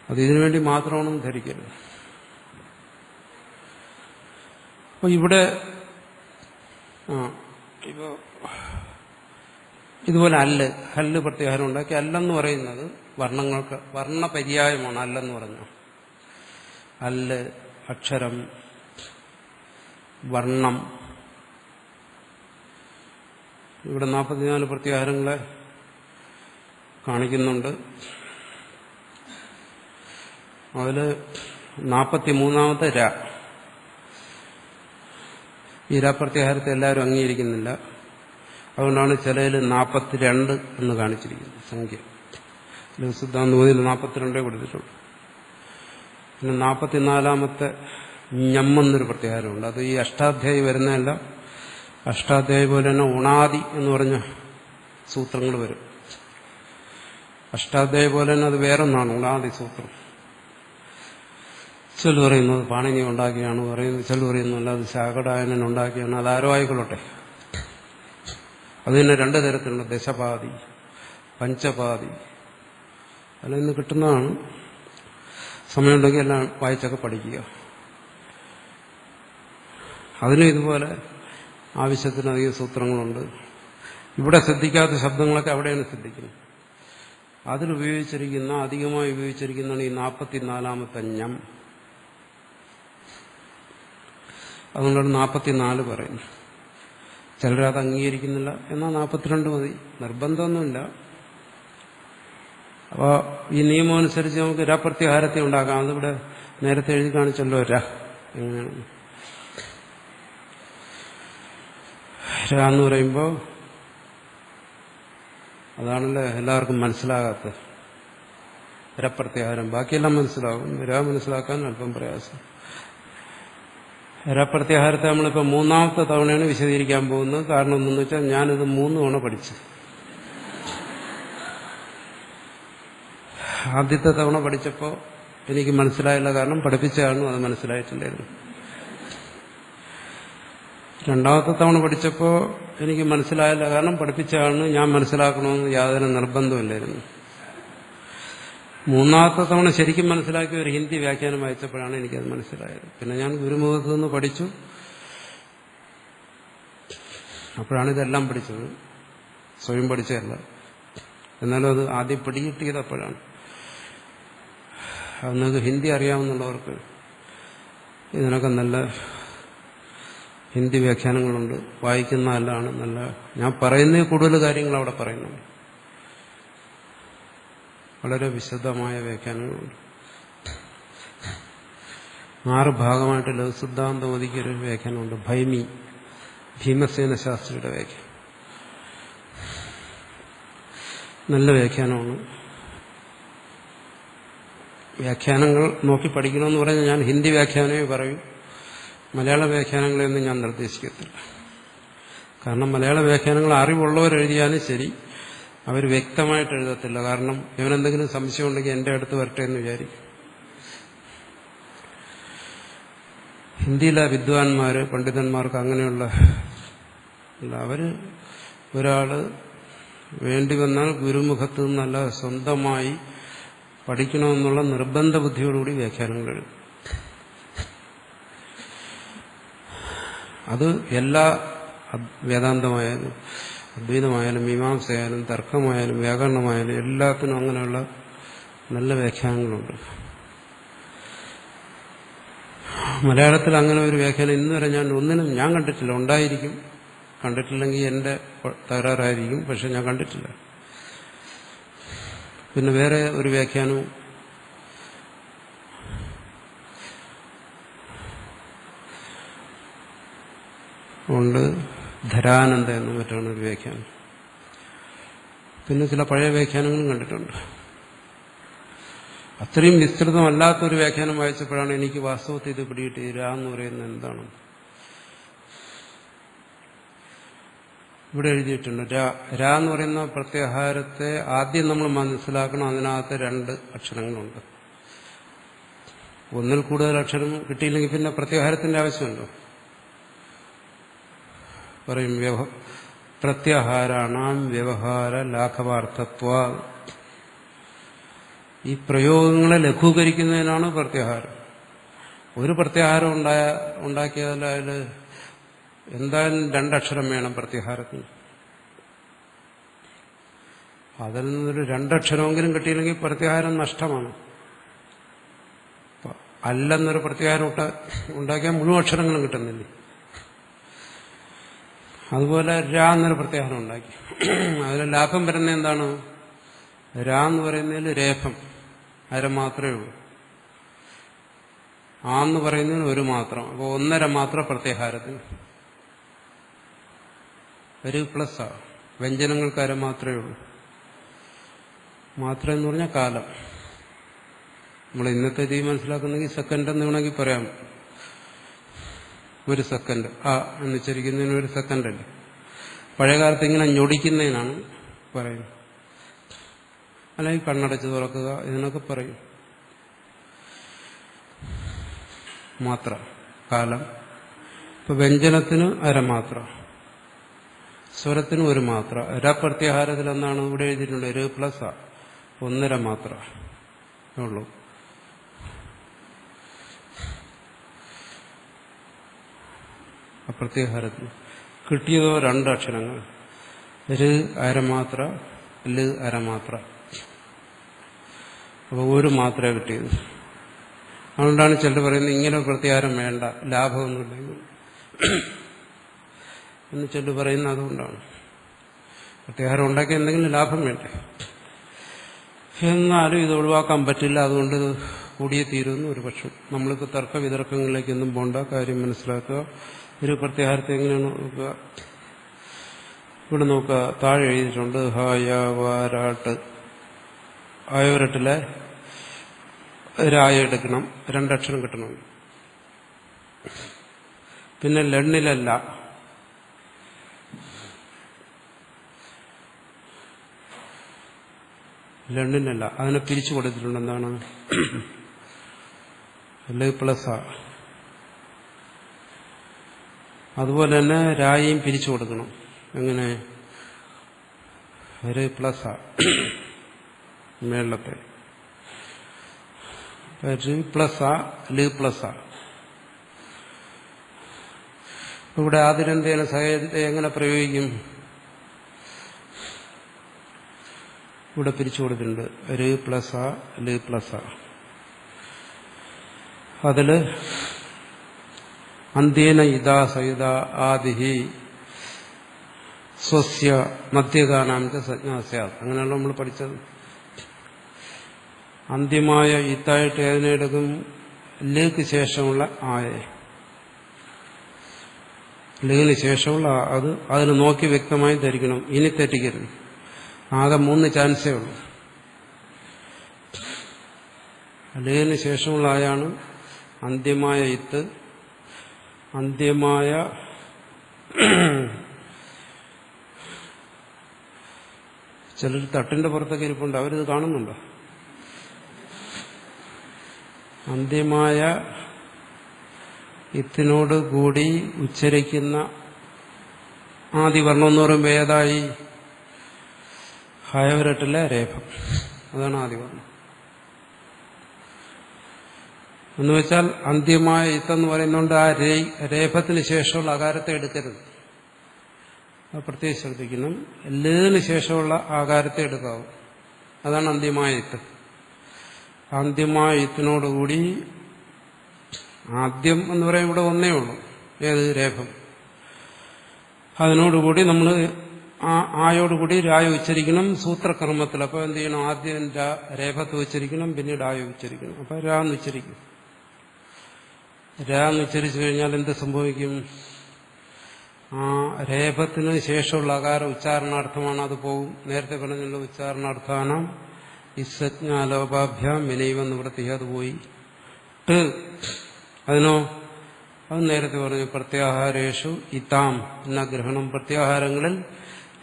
അത് ഇതിനുവേണ്ടി മാത്രമാണെന്ന് ധരിക്കരുത്. അപ്പോൾ ഇവിടെ ഇപ്പോ ഇതുപോലെ ഹല്ല് പ്രത്യാഹാരം ഉണ്ടാക്കി. അല്ലെന്ന് പറയുന്നത് വർണ്ണങ്ങൾക്ക് വർണ്ണപര്യായമാണ്. അല്ലെന്ന് പറഞ്ഞു അല്ല്, അക്ഷരം, വർണ്ണം. ഇവിടെ 44 പ്രത്യാഹാരങ്ങളെ കാണിക്കുന്നുണ്ട്. അതിൽ 43-ാമത്തെ ര. ഈ പ്രത്യാഹാരത്തെ എല്ലാവരും അംഗീകരിക്കുന്നില്ല. അതുകൊണ്ടാണ് ചിലതിൽ 42 എന്ന് കാണിച്ചിരിക്കുന്നത് സംഖ്യ. സിദ്ധാന്തബോധിയിൽ 42 കൊടുത്തിട്ടുണ്ട്. പിന്നെ 44-ാമത്തെ ഞമ്മെന്നൊരു പ്രത്യാഹാരമുണ്ട്. അത് ഈ അഷ്ടാധ്യായി വരുന്നതല്ല. അഷ്ടാധ്യായി പോലെ തന്നെ ഉണാദി എന്ന് പറഞ്ഞ സൂത്രങ്ങൾ വരും. അഷ്ടാധ്യായി പോലെ തന്നെ അത് വേറൊന്നാണ് ഉണാദി സൂത്രം. ചെല്ലു പറയുന്നത് പാണിനി ഉണ്ടാക്കിയാണ് പറയുന്നത്, ചെല്ലു പറയുന്നല്ല അത് ശാകടായനൻ ഉണ്ടാക്കിയാണ്. അതാരോ ആയിക്കൊള്ളട്ടെ. അത് തന്നെ 2 തരത്തിലുള്ള ദശപാതി, പഞ്ചപാതി. അതിൽ നിന്ന് കിട്ടുന്നതാണ്. സമയമുണ്ടെങ്കിൽ എല്ലാം വായിച്ചൊക്കെ പഠിക്കുക. അതിനും ഇതുപോലെ ആവശ്യത്തിനധികം സൂത്രങ്ങളുണ്ട്. ഇവിടെ ശ്രദ്ധിക്കാത്ത ശബ്ദങ്ങളൊക്കെ അവിടെയാണ് ശ്രദ്ധിക്കുന്നത്. അതിലുപയോഗിച്ചിരിക്കുന്ന അധികമായി ഉപയോഗിച്ചിരിക്കുന്നതാണ് ഈ 44-ാമത്തെ ഞം. അതുകൊണ്ടാണ് 44 പറയുന്നത്. ചിലരത് അംഗീകരിക്കുന്നില്ല. എന്നാൽ 42 മതി, നിർബന്ധമൊന്നുമില്ല. അപ്പോൾ ഈ നിയമം അനുസരിച്ച് നമുക്ക് രപ്രത്യാഹാരത്തെ ഉണ്ടാക്കാം. അതിവിടെ നേരത്തെ എഴുതി കാണിച്ചല്ലോ. എങ്ങനെയാണ് എന്ന് പറയുമ്പോൾ അതാണല്ലോ എല്ലാവർക്കും മനസ്സിലാകാത്തത്. രപ്രത്യാഹാരം ബാക്കിയെല്ലാം മനസ്സിലാകും, മനസ്സിലാക്കാൻ അല്പം പ്രയാസം. രപ്രത്യാഹാരത്തെ നമ്മളിപ്പോൾ 3-ാമത്തെ തവണയാണ് വിശദീകരിക്കാൻ പോകുന്നത്. കാരണം എന്തെന്ന് വെച്ചാൽ ഞാനിത് 3 തവണ പഠിച്ചു. ആദ്യത്തെ തവണ പഠിച്ചപ്പോൾ എനിക്ക് മനസ്സിലായില്ല, കാരണം പഠിപ്പിച്ചാണ് അത് മനസ്സിലായിട്ടില്ലായിരുന്നു. 2-ാമത്തെ തവണ പഠിച്ചപ്പോൾ എനിക്ക് മനസ്സിലായില്ല, കാരണം പഠിപ്പിച്ചാണ് ഞാൻ മനസ്സിലാക്കണമെന്ന് യാതൊരു നിർബന്ധമില്ലായിരുന്നു. 3-ാമത്തെ തവണ ശരിക്കും മനസ്സിലാക്കി ഒരു ഹിന്ദി വ്യാഖ്യാനം വായിച്ചപ്പോഴാണ് എനിക്കത് മനസ്സിലായത്. പിന്നെ ഞാൻ ഗുരുമുഖത്ത് നിന്ന് പഠിച്ചു. അപ്പോഴാണ് ഇതെല്ലാം പഠിച്ചത്. സ്വയം പഠിച്ചതല്ല. എന്നാലും അത് ആദ്യം പിടികിട്ടിയത് അപ്പോഴാണ്. അന്നൊക്കെ ഹിന്ദി അറിയാവുന്നവർക്ക് ഇതിനൊക്കെ നല്ല ഹിന്ദി വ്യാഖ്യാനങ്ങളുണ്ട്. വായിക്കുന്നതല്ലാണ് നല്ല. ഞാൻ പറയുന്ന കൂടുതൽ കാര്യങ്ങൾ അവിടെ പറയുന്നുണ്ട്. വളരെ വിശദമായ വ്യാഖ്യാനങ്ങളുണ്ട്. 6 ഭാഗമായിട്ട് ലഘുസിദ്ധാന്തബോധിക്കൊരു വ്യാഖ്യാനമുണ്ട്. ഭീമസേന ശാസ്ത്രിയുടെ വ്യാഖ്യാനം. നല്ല വ്യാഖ്യാനമാണ്. വ്യാഖ്യാനങ്ങൾ നോക്കി പഠിക്കണമെന്ന് പറഞ്ഞാൽ ഞാൻ ഹിന്ദി വ്യാഖ്യാനമേ പറയൂ. മലയാള വ്യാഖ്യാനങ്ങളെയൊന്നും ഞാൻ നിർദ്ദേശിക്കത്തില്ല. കാരണം മലയാള വ്യാഖ്യാനങ്ങൾ അറിവുള്ളവരെഴുതിയാലും ശരി, അവർ വ്യക്തമായിട്ട് എഴുതത്തില്ല. കാരണം ഇവനെന്തെങ്കിലും സംശയം ഉണ്ടെങ്കിൽ എൻ്റെ അടുത്ത് വരട്ടെ എന്ന് വിചാരിക്കും. ഹിന്ദിയിലെ വിദ്വാൻമാര്, പണ്ഡിതന്മാർക്ക് അങ്ങനെയുള്ള ഒരാള് വേണ്ടി വന്നാൽ ഗുരുമുഖത്ത് നിന്നല്ല സ്വന്തമായി പഠിക്കണമെന്നുള്ള നിർബന്ധ ബുദ്ധിയോടുകൂടി വ്യാഖ്യാനങ്ങൾ എഴുതും. അത് എല്ലാ വേദാന്തമായാലും അദ്വൈതമായാലും മീമാംസയായാലും തർക്കമായാലും വ്യാകരണമായാലും എല്ലാത്തിനും അങ്ങനെയുള്ള നല്ല വ്യാഖ്യാനങ്ങളുണ്ട്. മലയാളത്തിൽ അങ്ങനെ ഒരു വ്യാഖ്യാനം ഇന്നുവരെ ഞാൻ കണ്ടിട്ടില്ല. ഉണ്ടായിരിക്കും, കണ്ടിട്ടില്ലെങ്കിൽ എൻ്റെ തകരാറായിരിക്കും. പക്ഷെ ഞാൻ കണ്ടിട്ടില്ല. പിന്നെ വേറെ ഒരു വ്യാഖ്യാനവും ഉണ്ട്. ധരാനന്ദ എന്നും മറ്റാണ് ഒരു വ്യാഖ്യാനം. പിന്നെ ചില പഴയ വ്യാഖ്യാനങ്ങളും കണ്ടിട്ടുണ്ട്. അത്രയും വിസ്തൃതമല്ലാത്തൊരു വ്യാഖ്യാനം വായിച്ചപ്പോഴാണ് എനിക്ക് വാസ്തവത്തിൽ ഇത് പിടികിട്ടി. രാ എന്ന് പറയുന്നത് എന്താണ് ഇവിടെ എഴുതിയിട്ടുണ്ട്. രാ എന്ന് പറയുന്ന പ്രത്യാഹാരത്തെ ആദ്യം നമ്മൾ മനസ്സിലാക്കണം. അതിനകത്ത് 2 അക്ഷരങ്ങളുണ്ട്. ഒന്നിൽ കൂടുതൽ അക്ഷരം കിട്ടിയില്ലെങ്കിൽ പിന്നെ പ്രത്യാഹാരത്തിന്റെ ആവശ്യമുണ്ടോ? പറയും പ്രത്യാഹാരാണാം വ്യവഹാര ലാഘവാർത്ഥത്വ. ഈ പ്രയോഗങ്ങളെ ലഘൂകരിക്കുന്നതിനാണ് പ്രത്യാഹാരം. ഒരു പ്രത്യാഹാരം ഉണ്ടാക്കിയാൽ അതിൽ എന്തായാലും 2 അക്ഷരം വേണം പ്രത്യാഹാരത്തിന്. അതിൽ നിന്നൊരു 2 അക്ഷരമെങ്കിലും കിട്ടിയില്ലെങ്കിൽ പ്രത്യാഹാരം നഷ്ടമാണ്. അല്ലെന്നൊരു പ്രത്യാഹാരം ഉണ്ടാക്കിയാൽ മുഴുവൻ അക്ഷരങ്ങളും കിട്ടുന്നില്ലേ? അതുപോലെ രാ എന്നൊരു പ്രത്യാഹാരം ഉണ്ടാക്കി. അതിൽ ലാഭം വരുന്ന എന്താണ്? രാ എന്ന് പറയുന്നതിൽ രേഖം അര മാത്രമേ ഉള്ളൂ. ആന്ന് പറയുന്നതിന് 1 മാത്രം. അപ്പോൾ 1.5 മാത്രം പ്രത്യാഹാരത്തിന്. ഒരു പ്ലസ് വ്യഞ്ജനങ്ങൾക്ക് അര മാത്രമേ ഉള്ളൂ. മാത്രം എന്ന് പറഞ്ഞാൽ കാലം. നമ്മൾ ഇന്നത്തെ രീതി മനസ്സിലാക്കുന്നെങ്കിൽ സെക്കൻഡ് എന്ന് വേണമെങ്കിൽ പറയാം. 1 സെക്കൻഡ് ആ എന്ന് ഉച്ചരിക്കുന്നതിന് 1 സെക്കൻഡല്ലേ. പഴയകാലത്ത് ഇങ്ങനെ ഞൊടിക്കുന്നതിനാണ് പറയുന്നത്. അല്ലെങ്കിൽ കണ്ണടച്ച് തുറക്കുക ഇതിനൊക്കെ പറയും. മാത്ര കാലം. ഇപ്പൊ വ്യഞ്ജനത്തിന് അരമാത്ര, സ്വരത്തിന് 1 മാത്ര. രപ്രത്യാഹാരത്തിൽ എന്താണ് ഇവിടെ എഴുതിയിട്ടുണ്ട്? 1 പ്ലസ് 1.5 മാത്ര ഉള്ളൂ. അപ്രത്യാഹാരത്തിൽ കിട്ടിയതോ 2 അക്ഷരങ്ങൾ. 1 അരമാത്ര, ല് അരമാത്ര. അപ്പോൾ 1 മാത്രമേ കിട്ടിയത്. അതുകൊണ്ടാണ് ചിലർ പറയുന്നത് ഇങ്ങനെ പ്രത്യാഹാരം വേണ്ട, ലാഭമൊന്നുമില്ലെങ്കിൽ എന്ന് ചിലർ പറയുന്നത്. അതുകൊണ്ടാണ് പ്രത്യാഹാരം ഉണ്ടാക്കി എന്തെങ്കിലും ലാഭം വേണ്ടേ. എന്നാലും ഇത് ഒഴിവാക്കാൻ പറ്റില്ല. അതുകൊണ്ട് കൂടിയേ തീരുമെന്ന് ഒരു പക്ഷം. നമ്മളിപ്പോൾ തർക്ക വിതർക്കങ്ങളിലേക്കൊന്നും പോണ്ട. കാര്യം മനസ്സിലാക്കുക. ഒരു പ്രത്യാഹാരത്തെ എങ്ങനെയാണ് നോക്കുക? ഇവിടെ നോക്കുക. താഴെ എഴുതിയിട്ടുണ്ട് ഹായാവാരാട്ട്. ആയവരട്ടിലെ രായ എടുക്കണം, 2 അക്ഷരം കിട്ടണം. പിന്നെ ലണ്ണിലല്ല, ലണ്ണിനല്ല, അതിനെ പിരിച്ചു കൊടുത്തിട്ടുണ്ട്. എന്താണ്? ല് പ്ലസ്. അതുപോലെ തന്നെ രായയും പിരിച്ചു കൊടുക്കണം. എങ്ങനെ? 1 പ്ലസ് മേളത്തെ 1 പ്ലസ് ല് പ്ലസ്. ഇവിടെ ആതിരന്തേന സഹജത്തെ എങ്ങനെ പ്രയോഗിക്കും? ഇവിടെ പിരിച്ചു കൊടുത്തിട്ടുണ്ട് 1 പ്ലസ് ല് പ്ലസ്. അതില് അന്ത്യേന ഇതാ സഹിത ആദിഹി സ്വസ്യ മധ്യഗാനാമിച്ച സജ്ഞാസ്യാത്. അങ്ങനെയാണ് നമ്മൾ പഠിച്ചത്. അന്ത്യമായ ഇത്തായിട്ട് ഏതിനെടുക്കും? ലേക്ക് ശേഷമുള്ള ആയെ. ലേന് ശേഷമുള്ള അതിന് നോക്കി വ്യക്തമായി ധരിക്കണം. ഇനി തെറ്റിക്കരുത്. ആകെ 3 ചാൻസേ ഉള്ളൂ. ലേന് ശേഷമുള്ള ആയാണ് അന്ത്യമായ ഇത്ത്. അന്ത്യമായ ചിലർ തട്ടിന്റെ പുറത്തൊക്കെ ഇരിപ്പുണ്ട്. അവരിത് കാണുന്നുണ്ടോ? അന്ത്യമായ ഇത്തിനോട് കൂടി ഉച്ചരിക്കുന്ന ആദിവർണ്ണം എന്ന് പറയുമ്പോൾ ഏതായി? ഹയവരട്ടിലെ രേഖം. അതാണ് ആദിവർണ്ണം. എന്നുവെച്ചാൽ അന്ത്യമായ ഇത്തെന്ന് പറയുന്നതുകൊണ്ട് ആ രേഖത്തിന് ശേഷമുള്ള ആകാരത്തെ എടുക്കരുത്. അത് പ്രത്യേകം ശ്രദ്ധിക്കണം. ലേന് ശേഷമുള്ള ആകാരത്തെ എടുക്കാവും. അതാണ് അന്ത്യമായ ഇത്ത്. അന്ത്യമായ ഇത്തിനോടുകൂടി ആദ്യം എന്ന് പറയുമ്പോൾ ഇവിടെ ഒന്നേ ഉള്ളൂ. ഏത്? രേഖം. അതിനോടുകൂടി നമ്മൾ ആയോടുകൂടി രായ ഉച്ചരിക്കണം സൂത്രക്രമത്തിൽ. അപ്പോൾ എന്ത് ചെയ്യണം? ആദ്യം രേഖത്ത് ഉച്ചരിക്കണം, പിന്നീട് ആയ ഉച്ചരിക്കണം. അപ്പൊ രാന്ന് ഉച്ചരിക്കും. രാന്ന് ഉച്ചരിച്ചു കഴിഞ്ഞാൽ എന്ത് സംഭവിക്കും? ആ രേഫത്തിന് ശേഷമുള്ള അകാര ഉച്ചാരണാർത്ഥമാണ് അത് പോകും. നേരത്തെ പറഞ്ഞുള്ള ഉച്ചാരണാർത്ഥാനം ഇസ്സജ്ഞാലോപാഭ്യാം വിനൈവ നിവൃത്തി, അത് പോയി. ട് അതിനോ അത് നേരത്തെ പറഞ്ഞു പ്രത്യാഹാരേഷു ഇത്താം എന്ന ഗ്രഹണം. പ്രത്യാഹാരങ്ങളിൽ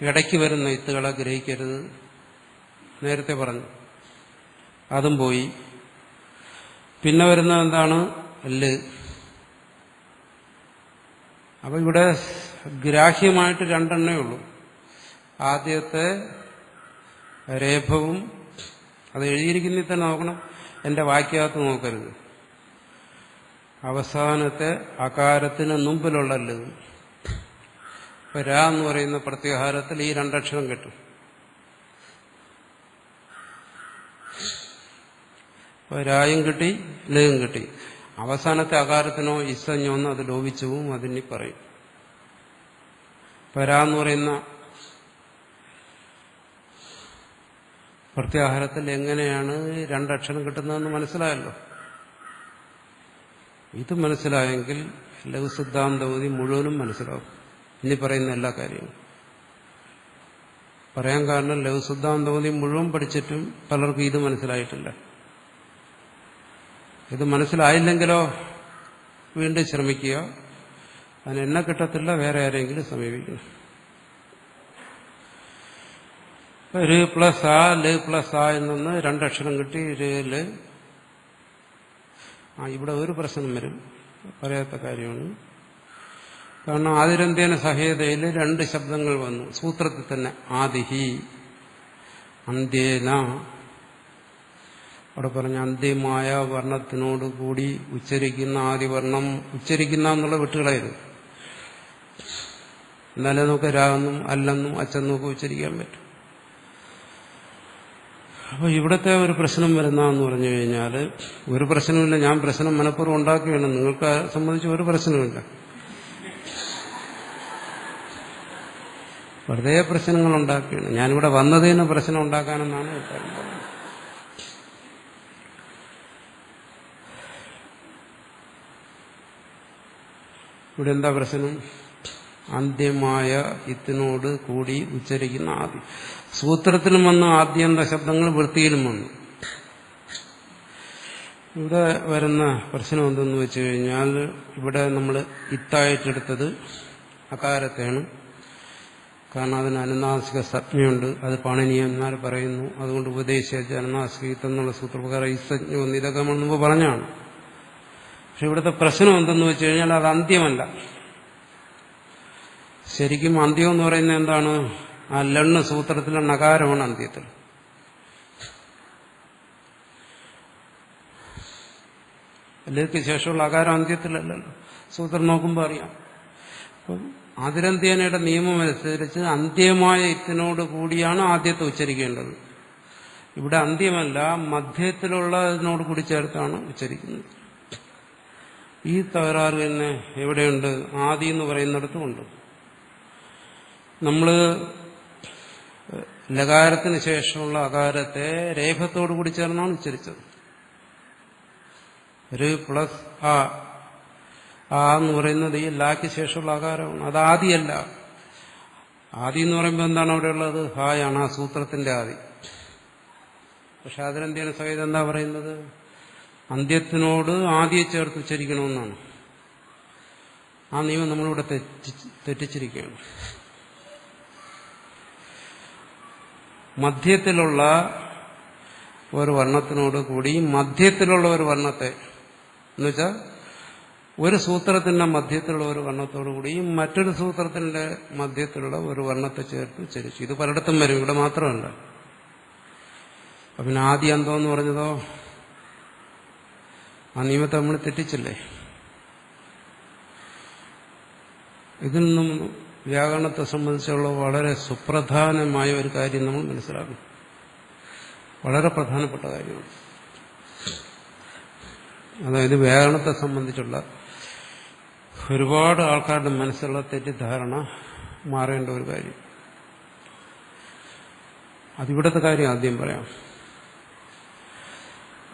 ഇടയ്ക്ക് വരുന്ന ഇത്തുകളെ ഗ്രഹിക്കരുത്, നേരത്തെ പറഞ്ഞു, അതും പോയി. പിന്നെ വരുന്നത് എന്താണ്? ല്. അപ്പൊ ഇവിടെ ഗ്രാഹ്യമായിട്ട് രണ്ടെണ്ണേ ഉള്ളൂ. ആദ്യത്തെ രേഫവും, അത് എഴുതിയിരിക്കുന്നതിൽ തന്നെ നോക്കണം, എന്റെ വാക്യകത്ത് നോക്കരുത്. അവസാനത്തെ അകാരത്തിന് മുമ്പിലുള്ള ല്. ഇപ്പൊ രാ എന്ന് പറയുന്ന പ്രത്യാഹാരത്തിൽ ഈ രണ്ടക്ഷരം കിട്ടും. ഇപ്പൊ രായും കിട്ടി, ലും കിട്ടി. അവസാനത്തെ അകാരത്തിനോ ഇസഞ്ഞോന്നോ അത് ലോപിച്ചുവും അതിനി പറയും. പരാ എന്ന് പറയുന്ന പ്രത്യാഹാരത്തിൽ എങ്ങനെയാണ് രണ്ടക്ഷരം കിട്ടുന്നതെന്ന് മനസ്സിലായല്ലോ. ഇത് മനസ്സിലായെങ്കിൽ ലഘുസിദ്ധാന്തവതി മുഴുവനും മനസ്സിലാവും. ഇനി പറയുന്ന എല്ലാ കാര്യവും പറയാൻ കാരണം ലഘുസിദ്ധാന്തവതി മുഴുവൻ പഠിച്ചിട്ടും പലർക്കും ഇത് മനസ്സിലായിട്ടില്ല. ഇത് മനസ്സിലായില്ലെങ്കിലോ വീണ്ടും ശ്രമിക്കുക. അതിന് എന്നെ കിട്ടത്തില്ല, വേറെ ആരെങ്കിലും സമീപിക്കണം. ര് പ്ലസ് ആ, ല് പ്ലസ് ആ എന്നു രണ്ടക്ഷരം കിട്ടി. ല്. ഇവിടെ ഒരു പ്രശ്നം വരും, പറയാത്ത കാര്യമാണ്. കാരണം ആദിരന്ത്യേന സഹേതയിൽ രണ്ട് ശബ്ദങ്ങൾ വന്നു സൂത്രത്തിൽ തന്നെ. ആദിഹി, അന്ത്യേന. അവിടെ പറഞ്ഞ അന്ത്യമായ വർണ്ണത്തിനോട് കൂടി ഉച്ചരിക്കുന്ന ആദിവർണം ഉച്ചരിക്കുന്ന എന്നുള്ള വിട്ടുകളായിരുന്നു. എന്നാലേ നമുക്ക് രാന്നും അല്ലെന്നും അച്ചെന്നും ഒക്കെ ഉച്ചരിക്കാൻ പറ്റും. അപ്പൊ ഇവിടുത്തെ ഒരു പ്രശ്നം വരുന്നതെന്ന് പറഞ്ഞു കഴിഞ്ഞാൽ, ഒരു പ്രശ്നമില്ല, ഞാൻ പ്രശ്നം മനഃപൂർവ്വം ഉണ്ടാക്കുകയാണ്, നിങ്ങൾക്ക് സംബന്ധിച്ച് ഒരു പ്രശ്നമില്ല. വെറുതെ പ്രശ്നങ്ങൾ ഉണ്ടാക്കുകയാണ്. ഞാനിവിടെ വന്നതിന് പ്രശ്നം ഉണ്ടാക്കാനെന്നാണ് പറയുന്നത്. ഇവിടെ എന്താ പ്രശ്നം? അന്ത്യമായ ഇത്തിനോട് കൂടി ഉച്ചരിക്കുന്ന ആദ്യം. സൂത്രത്തിലും വന്നു ആദ്യന്ത ശബ്ദങ്ങൾ, വൃത്തിയിലും വന്നു. ഇവിടെ വരുന്ന പ്രശ്നം എന്തെന്ന് വെച്ച് കഴിഞ്ഞാൽ, ഇവിടെ നമ്മൾ ഇത്തായിട്ടെടുത്തത് അകാരത്തെയാണ്. കാരണം അതിന് അനുനാസിക സംജ്ഞയുണ്ട്. അത് പാണിനിയന്മാർ പറയുന്നു. അതുകൊണ്ട് ഉപദേശിച്ച അനുനാസിക എന്നുള്ള സൂത്രപ്രകാരം ഇസജ്ഞ ഇതൊക്കെ നമ്മൾ മുമ്പ് പറഞ്ഞാണ്. പക്ഷെ ഇവിടുത്തെ പ്രശ്നം എന്തെന്ന് വെച്ച് കഴിഞ്ഞാൽ അത് അന്ത്യമല്ല. ശരിക്കും അന്ത്യം എന്ന് പറയുന്നത് എന്താണ്? ആ ലണ്ണ് സൂത്രത്തിലെ നകാരമാണ് അന്ത്യത്തിൽ. ലേക്ക് ശേഷമുള്ള അകാരം അന്ത്യത്തിലല്ലല്ലോ. സൂത്രം നോക്കുമ്പോൾ അറിയാം. അപ്പം ആദിരന്ത്യേനയുടെ നിയമം അനുസരിച്ച് അന്ത്യമായ ഇത്തിനോട് കൂടിയാണ് ആദ്യത്തെ ഉച്ചരിക്കേണ്ടത്. ഇവിടെ അന്ത്യമല്ല, മധ്യത്തിലുള്ളതിനോട് കൂടി ചേർത്താണ് ഉച്ചരിക്കുന്നത്. ഈ തകരാറ് തന്നെ എവിടെയുണ്ട്? ആദി എന്ന് പറയുന്നിടത്തുമുണ്ട്. നമ്മൾ ലകാരത്തിന് ശേഷമുള്ള അകാരത്തെ രേഫത്തോടു കൂടി ചേർന്നാണ് ഉച്ചരിച്ചത്. ര് പ്ലസ് ആ, ആ എന്ന് പറയുന്നത് ഈ ലാക്ക് ശേഷമുള്ള അകാരമാണ്. അത് ആദിയല്ല. ആദി എന്ന് പറയുമ്പോൾ എന്താണ് അവിടെയുള്ളത്? ഹായാണ് ആ സൂത്രത്തിന്റെ ആദി. പക്ഷെ അതിനെന്താണ് സഹിതം എന്താ പറയുന്നത്? അന്ത്യത്തിനോട് ആദിയെ ചേർത്ത് ഉച്ചരിക്കണമെന്നാണ്. ആ നിയമം നമ്മളിവിടെ തെറ്റിച്ചിരിക്കുകയാണ്. മധ്യത്തിലുള്ള ഒരു വർണ്ണത്തിനോട് കൂടി മധ്യത്തിലുള്ള ഒരു വർണ്ണത്തെ, എന്നുവെച്ചാൽ ഒരു സൂത്രത്തിന്റെ മധ്യത്തിലുള്ള ഒരു വർണ്ണത്തോടു കൂടിയും മറ്റൊരു സൂത്രത്തിന്റെ മധ്യത്തിലുള്ള ഒരു വർണ്ണത്തെ ചേർത്ത് ഉച്ചരിച്ചു. ഇത് പലയിടത്തും വരും, ഇവിടെ മാത്രമല്ല. പിന്നെ ആദ്യ അന്തം എന്ന് പറഞ്ഞതോ ആ നിയമത്തെ നമ്മൾ തെറ്റിച്ചില്ലേ? ഇതിൽ നിന്നും വ്യാകരണത്തെ സംബന്ധിച്ചുള്ള വളരെ സുപ്രധാനമായ ഒരു കാര്യം നമ്മൾ മനസ്സിലാക്കും. വളരെ പ്രധാനപ്പെട്ട കാര്യമാണ്. അതായത് വ്യാകരണത്തെ സംബന്ധിച്ചുള്ള ഒരുപാട് ആൾക്കാരുടെ മനസ്സിലുള്ള തെറ്റിദ്ധാരണ മാറേണ്ട ഒരു കാര്യം. അതിവിടുത്തെ കാര്യം ആദ്യം പറയാം.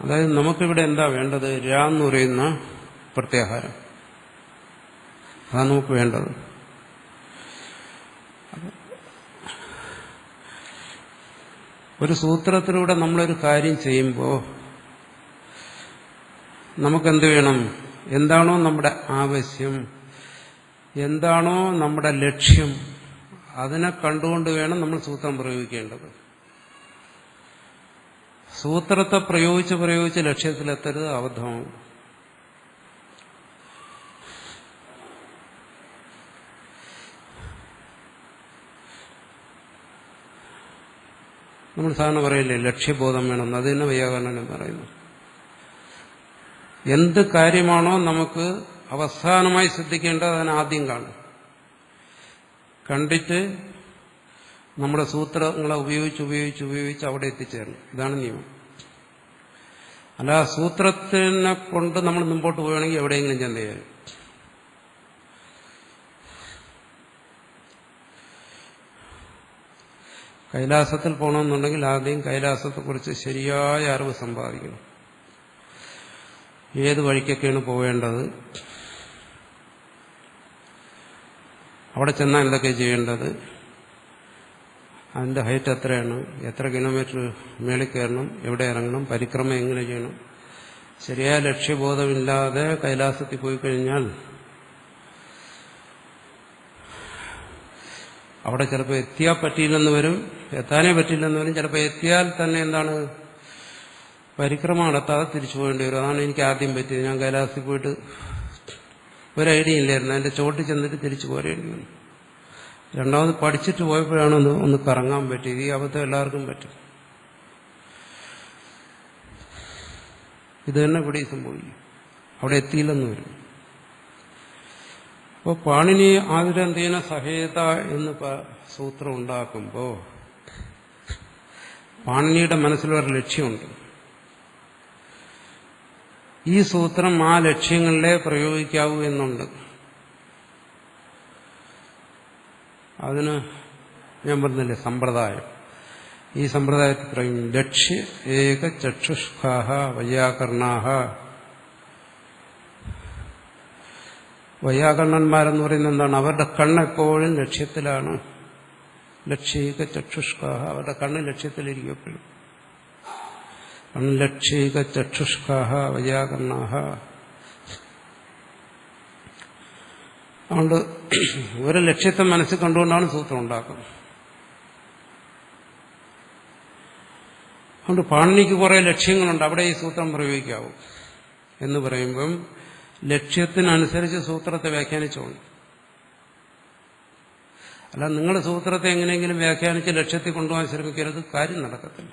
അതായത് നമുക്കിവിടെ എന്താ വേണ്ടത്? രാ എന്ന് പറയുന്ന പ്രത്യാഹാരം, അതാണ് നമുക്ക് വേണ്ടത്. ഒരു സൂത്രത്തിലൂടെ നമ്മളൊരു കാര്യം ചെയ്യുമ്പോൾ നമുക്കെന്ത് വേണം? എന്താണോ നമ്മുടെ ആവശ്യം, എന്താണോ നമ്മുടെ ലക്ഷ്യം, അതിനെ കണ്ടുകൊണ്ട് വേണം നമ്മൾ സൂത്രം പ്രയോഗിക്കേണ്ടത്. സൂത്രത്തെ പ്രയോഗിച്ച് ലക്ഷ്യത്തിലെത്തരുത്, അബദ്ധമാവും. നമ്മൾ സാധാരണ പറയില്ലേ ലക്ഷ്യബോധം വേണം, അത് തന്നെ വൈയാകരണൻ പറയുന്നു. എന്ത് കാര്യമാണോ നമുക്ക് അവസാനമായി ശ്രദ്ധിക്കേണ്ടത് അതിനെ ആദ്യം കാണും. കണ്ടിട്ട് നമ്മുടെ സൂത്രങ്ങളെ ഉപയോഗിച്ച് അവിടെ എത്തിച്ചേരണം. ഇതാണ് നിയമം. അല്ല സൂത്രത്തിനെ കൊണ്ട് നമ്മൾ മുമ്പോട്ട് പോവുകയാണെങ്കിൽ എവിടെയെങ്കിലും ചെന്നേരും. കൈലാസത്തിൽ പോകണമെന്നുണ്ടെങ്കിൽ ആദ്യം കൈലാസത്തെക്കുറിച്ച് ശരിയായ അറിവ് സമ്പാദിക്കണം. ഏത് വഴിക്കൊക്കെയാണ് പോവേണ്ടത്, അവിടെ ചെന്നാൽ എന്തൊക്കെ ചെയ്യേണ്ടത്, അതിന്റെ ഹൈറ്റ് എത്രയാണ്, എത്ര കിലോമീറ്റർ മേളിൽ കയറണം, എവിടെ ഇറങ്ങണം, പരിക്രമം എങ്ങനെ ചെയ്യണം. ശരിയായ ലക്ഷ്യബോധമില്ലാതെ കൈലാസത്തിൽ പോയി കഴിഞ്ഞാൽ അവിടെ ചിലപ്പോൾ എത്തിയാൽ പറ്റിയില്ലെന്ന് വരും, എത്താനേ പറ്റില്ലെന്ന് വരും. ചിലപ്പോൾ എത്തിയാൽ തന്നെ എന്താണ്, പരിക്രമം നടത്താതെ തിരിച്ചു പോകേണ്ടി വരും. അതാണ് എനിക്ക് ആദ്യം പറ്റിയത്. ഞാൻ കൈലാസത്തിൽ പോയിട്ട് ഒരു ഐഡിയ ഇല്ലായിരുന്നു, അതിന്റെ ചോട്ടിൽ ചെന്നിട്ട് തിരിച്ചു പോരേണ്ടി വന്നു. രണ്ടാമത് പഠിച്ചിട്ട് പോയപ്പോഴാണ് ഒന്ന് കറങ്ങാൻ പറ്റിയത്. ഈ അബദ്ധം എല്ലാവർക്കും പറ്റും. ഇത് തന്നെ ഇവിടെ സംഭവിക്കും, അവിടെ എത്തിയില്ലെന്ന് വരും. അപ്പോൾ പാണിനി ആതിരന്തീന സഹേത എന്ന് സൂത്രം ഉണ്ടാക്കുമ്പോൾ പാണിനിയുടെ മനസ്സിലൊരു ലക്ഷ്യമുണ്ട്. ഈ സൂത്രം ആ ലക്ഷ്യങ്ങളിലെ പ്രയോഗിക്കാവൂ എന്നുണ്ട്. അതിന് ഞാൻ പറഞ്ഞില്ലേ സമ്പ്രദായം. ഈ സമ്പ്രദായത്തിൽ പറയും ലക്ഷ്യ ഏക ചക്ഷുഷ്കാഹ വൈയാകരണാഹ. വൈയാകരണന്മാരെന്ന് പറയുന്നത് എന്താണ്? അവരുടെ കണ്ണെപ്പോഴും ലക്ഷ്യത്തിലാണ്. ലക്ഷ്യേക ചക്ഷുഷ്കാഹ, അവരുടെ കണ്ണ് ലക്ഷ്യത്തിലിരിക്കപ്പെടും. ലക്ഷ്യേക ചക്ഷുഷ്കാഹ വൈയാകരണാഹ. അതുകൊണ്ട് ഒരു ലക്ഷ്യത്തെ മനസ്സിൽ കണ്ടുകൊണ്ടാണ് സൂത്രം ഉണ്ടാക്കുന്നത്. അതുകൊണ്ട് പാണിനിക്ക് കുറെ ലക്ഷ്യങ്ങളുണ്ട്, അവിടെ ഈ സൂത്രം പ്രയോഗിക്കാവും എന്ന് പറയുമ്പം ലക്ഷ്യത്തിനനുസരിച്ച് സൂത്രത്തെ വ്യാഖ്യാനിച്ചോളൂ. അല്ല നിങ്ങൾ സൂത്രത്തെ എങ്ങനെയെങ്കിലും വ്യാഖ്യാനിച്ച് ലക്ഷ്യത്തിൽ കൊണ്ടുപോകാൻ ശ്രമിക്കരുത്, കാര്യം നടക്കത്തില്ല.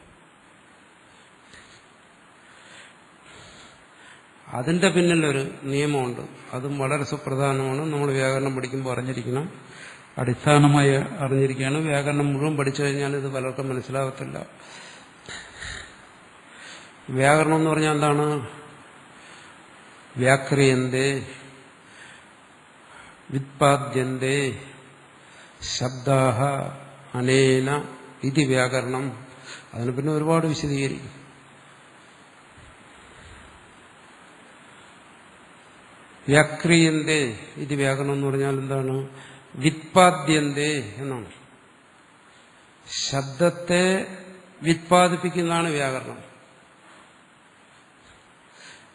അതിന്റെ പിന്നിലൊരു നിയമമുണ്ട്, അതും വളരെ സുപ്രധാനമാണ്. നമ്മൾ വ്യാകരണം പഠിക്കുമ്പോൾ അറിഞ്ഞിരിക്കണം, അടിസ്ഥാനമായി അറിഞ്ഞിരിക്കുകയാണ്. വ്യാകരണം മുഴുവൻ പഠിച്ചു കഴിഞ്ഞാൽ ഇത് പലർക്കും മനസ്സിലാകത്തില്ല. വ്യാകരണം എന്ന് പറഞ്ഞാൽ എന്താണ്? വ്യാക്രിയന്തേ വ്യുത്പാദ്യന്തേ ശബ്ദാഹ അനേന ഇതി വ്യാകരണം. അതിന് പിന്നെ ഒരുപാട് വിശദീകരിക്കും. വ്യാക്രിയന്തേ ഇത് വ്യാകരണം എന്ന് പറഞ്ഞാൽ എന്താണ്? വ്യുത്പാദ്യന്തേ എന്നാണ്. ശബ്ദത്തെ വ്യുത്പാദിപ്പിക്കുന്നതാണ് വ്യാകരണം.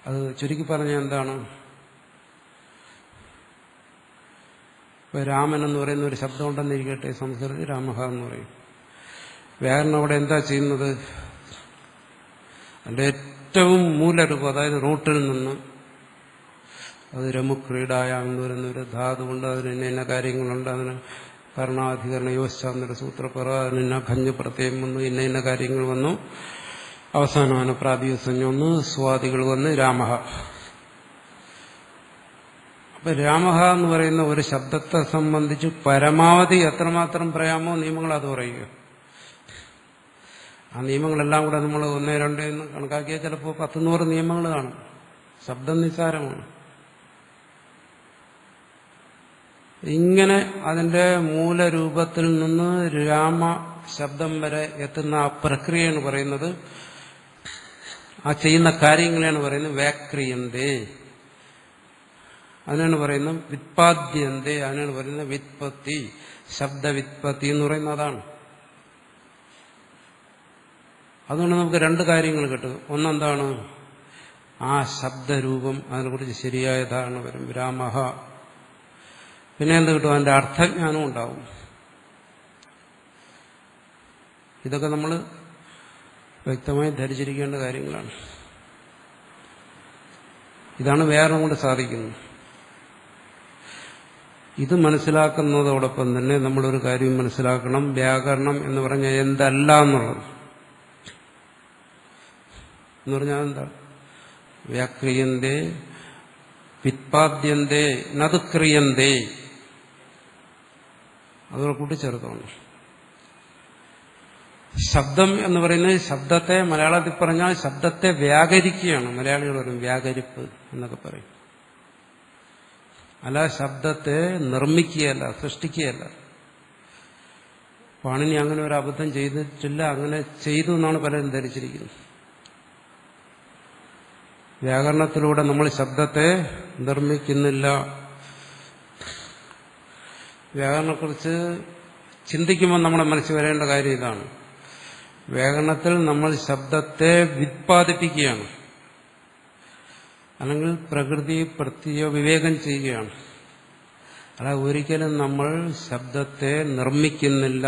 അത് ചുരുക്കി പറഞ്ഞാൽ എന്താണ്? ഇപ്പൊ രാമൻ എന്ന് പറയുന്ന ഒരു ശബ്ദം ഉണ്ടെന്നിരിക്കട്ടെ, സംസ്കൃതത്തിൽ രാമഹ എന്ന് പറയും. വ്യാകരണം അവിടെ എന്താ ചെയ്യുന്നത്? അതിന്റെ ഏറ്റവും മൂലരൂപം, അതായത് റൂട്ടിൽ നിന്ന് അത് രമുക്രീഡായ എന്ന് പറയുന്ന ഒരു ധാതുകൊണ്ട് അതിന് ഇന്ന കാര്യങ്ങളുണ്ട്, അതിന് കർണാധികരണ യോശാന്നൊരു സൂത്രപ്രകാരം അതിന് ഇന്ന ഖഞ്ഞ് പ്രത്യയം വന്നു, ഇന്ന കാര്യങ്ങൾ വന്നു, അവസാനമാണ് പ്രാതിസഞ്ജം വന്നു, സ്വാദികൾ വന്ന് രാമഹ. അപ്പൊ രാമഹ എന്ന് പറയുന്ന ഒരു ശബ്ദത്തെ സംബന്ധിച്ച് പരമാവധി എത്രമാത്രം പറയാമോ നിയമങ്ങൾ അത് പറയുക. ആ നിയമങ്ങളെല്ലാം കൂടെ നമ്മൾ 1, 2 എന്ന് കണക്കാക്കിയാൽ ചിലപ്പോൾ 10-100 നിയമങ്ങൾ കാണും. ശബ്ദം നിസ്സാരമാണ്. ഇങ്ങനെ അതിന്റെ മൂലരൂപത്തിൽ നിന്ന് രാമ ശബ്ദം വരെ എത്തുന്ന ആ പ്രക്രിയയാണ് പറയുന്നത്, ആ ചെയ്യുന്ന കാര്യങ്ങളെയാണ് പറയുന്നത് വ്യാക്രിയന്തേ. അതിനാണ് പറയുന്നത് വ്യുത്പാദ്യന്തേ, അതിനാണ് പറയുന്നത് വ്യുത്പത്തി, ശബ്ദവിത്പത്തി എന്ന് പറയുന്നത് അതാണ്. അതുകൊണ്ട് നമുക്ക് രണ്ട് കാര്യങ്ങൾ കിട്ടും. ഒന്നെന്താണ്? ആ ശബ്ദരൂപം, അതിനെക്കുറിച്ച് ശരിയായ ധാരണ വരും. വിരാമഹ. പിന്നെ എന്ത് കിട്ടും? അതിന്റെ അർത്ഥജ്ഞാനം ഉണ്ടാവും. ഇതൊക്കെ നമ്മൾ വ്യക്തമായി ധരിച്ചിരിക്കേണ്ട കാര്യങ്ങളാണ്. ഇതാണ് വ്യാകരണം കൊണ്ട് സാധിക്കുന്നത്. ഇത് മനസ്സിലാക്കുന്നതോടൊപ്പം തന്നെ നമ്മളൊരു കാര്യം മനസ്സിലാക്കണം. വ്യാകരണം എന്ന് പറഞ്ഞാൽ എന്തല്ല എന്നുള്ളത്. എന്ന് പറഞ്ഞാൽ എന്താ? വ്യാക്രിയന്തേ വിത്പാദ്യന്തേ നത് ക്രിയന്തേ. അതോടെ കൂട്ടിച്ചേർത്തോണം. ശബ്ദം എന്ന് പറയുന്നത് ശബ്ദത്തെ, മലയാളത്തിൽ പറഞ്ഞാൽ ശബ്ദത്തെ വ്യാകരിക്കുകയാണ്. മലയാളികൾ പറയും വ്യാകരിപ്പ് എന്നൊക്കെ പറയും. അല്ല, ശബ്ദത്തെ നിർമ്മിക്കുകയല്ല, സൃഷ്ടിക്കുകയല്ല. പാണിനി അങ്ങനെ ഒരു അബദ്ധം ചെയ്തിട്ടില്ല. അങ്ങനെ ചെയ്തു എന്നാണ് പലരും ധരിച്ചിരിക്കുന്നത്. വ്യാകരണത്തിലൂടെ നമ്മൾ ശബ്ദത്തെ നിർമ്മിക്കുന്നില്ല. വ്യാകരണത്തെക്കുറിച്ച് ചിന്തിക്കുമ്പോൾ നമ്മുടെ മനസ്സിൽ വരേണ്ട കാര്യം ഇതാണ്. വ്യാകരണത്തിൽ നമ്മൾ ശബ്ദത്തെ വ്യുത്പാദിപ്പിക്കുകയാണ്, അല്ലെങ്കിൽ പ്രകൃതി പ്രത്യോ വിവേകം ചെയ്യുകയാണ്. അല്ല, ഒരിക്കലും നമ്മൾ ശബ്ദത്തെ നിർമ്മിക്കുന്നില്ല.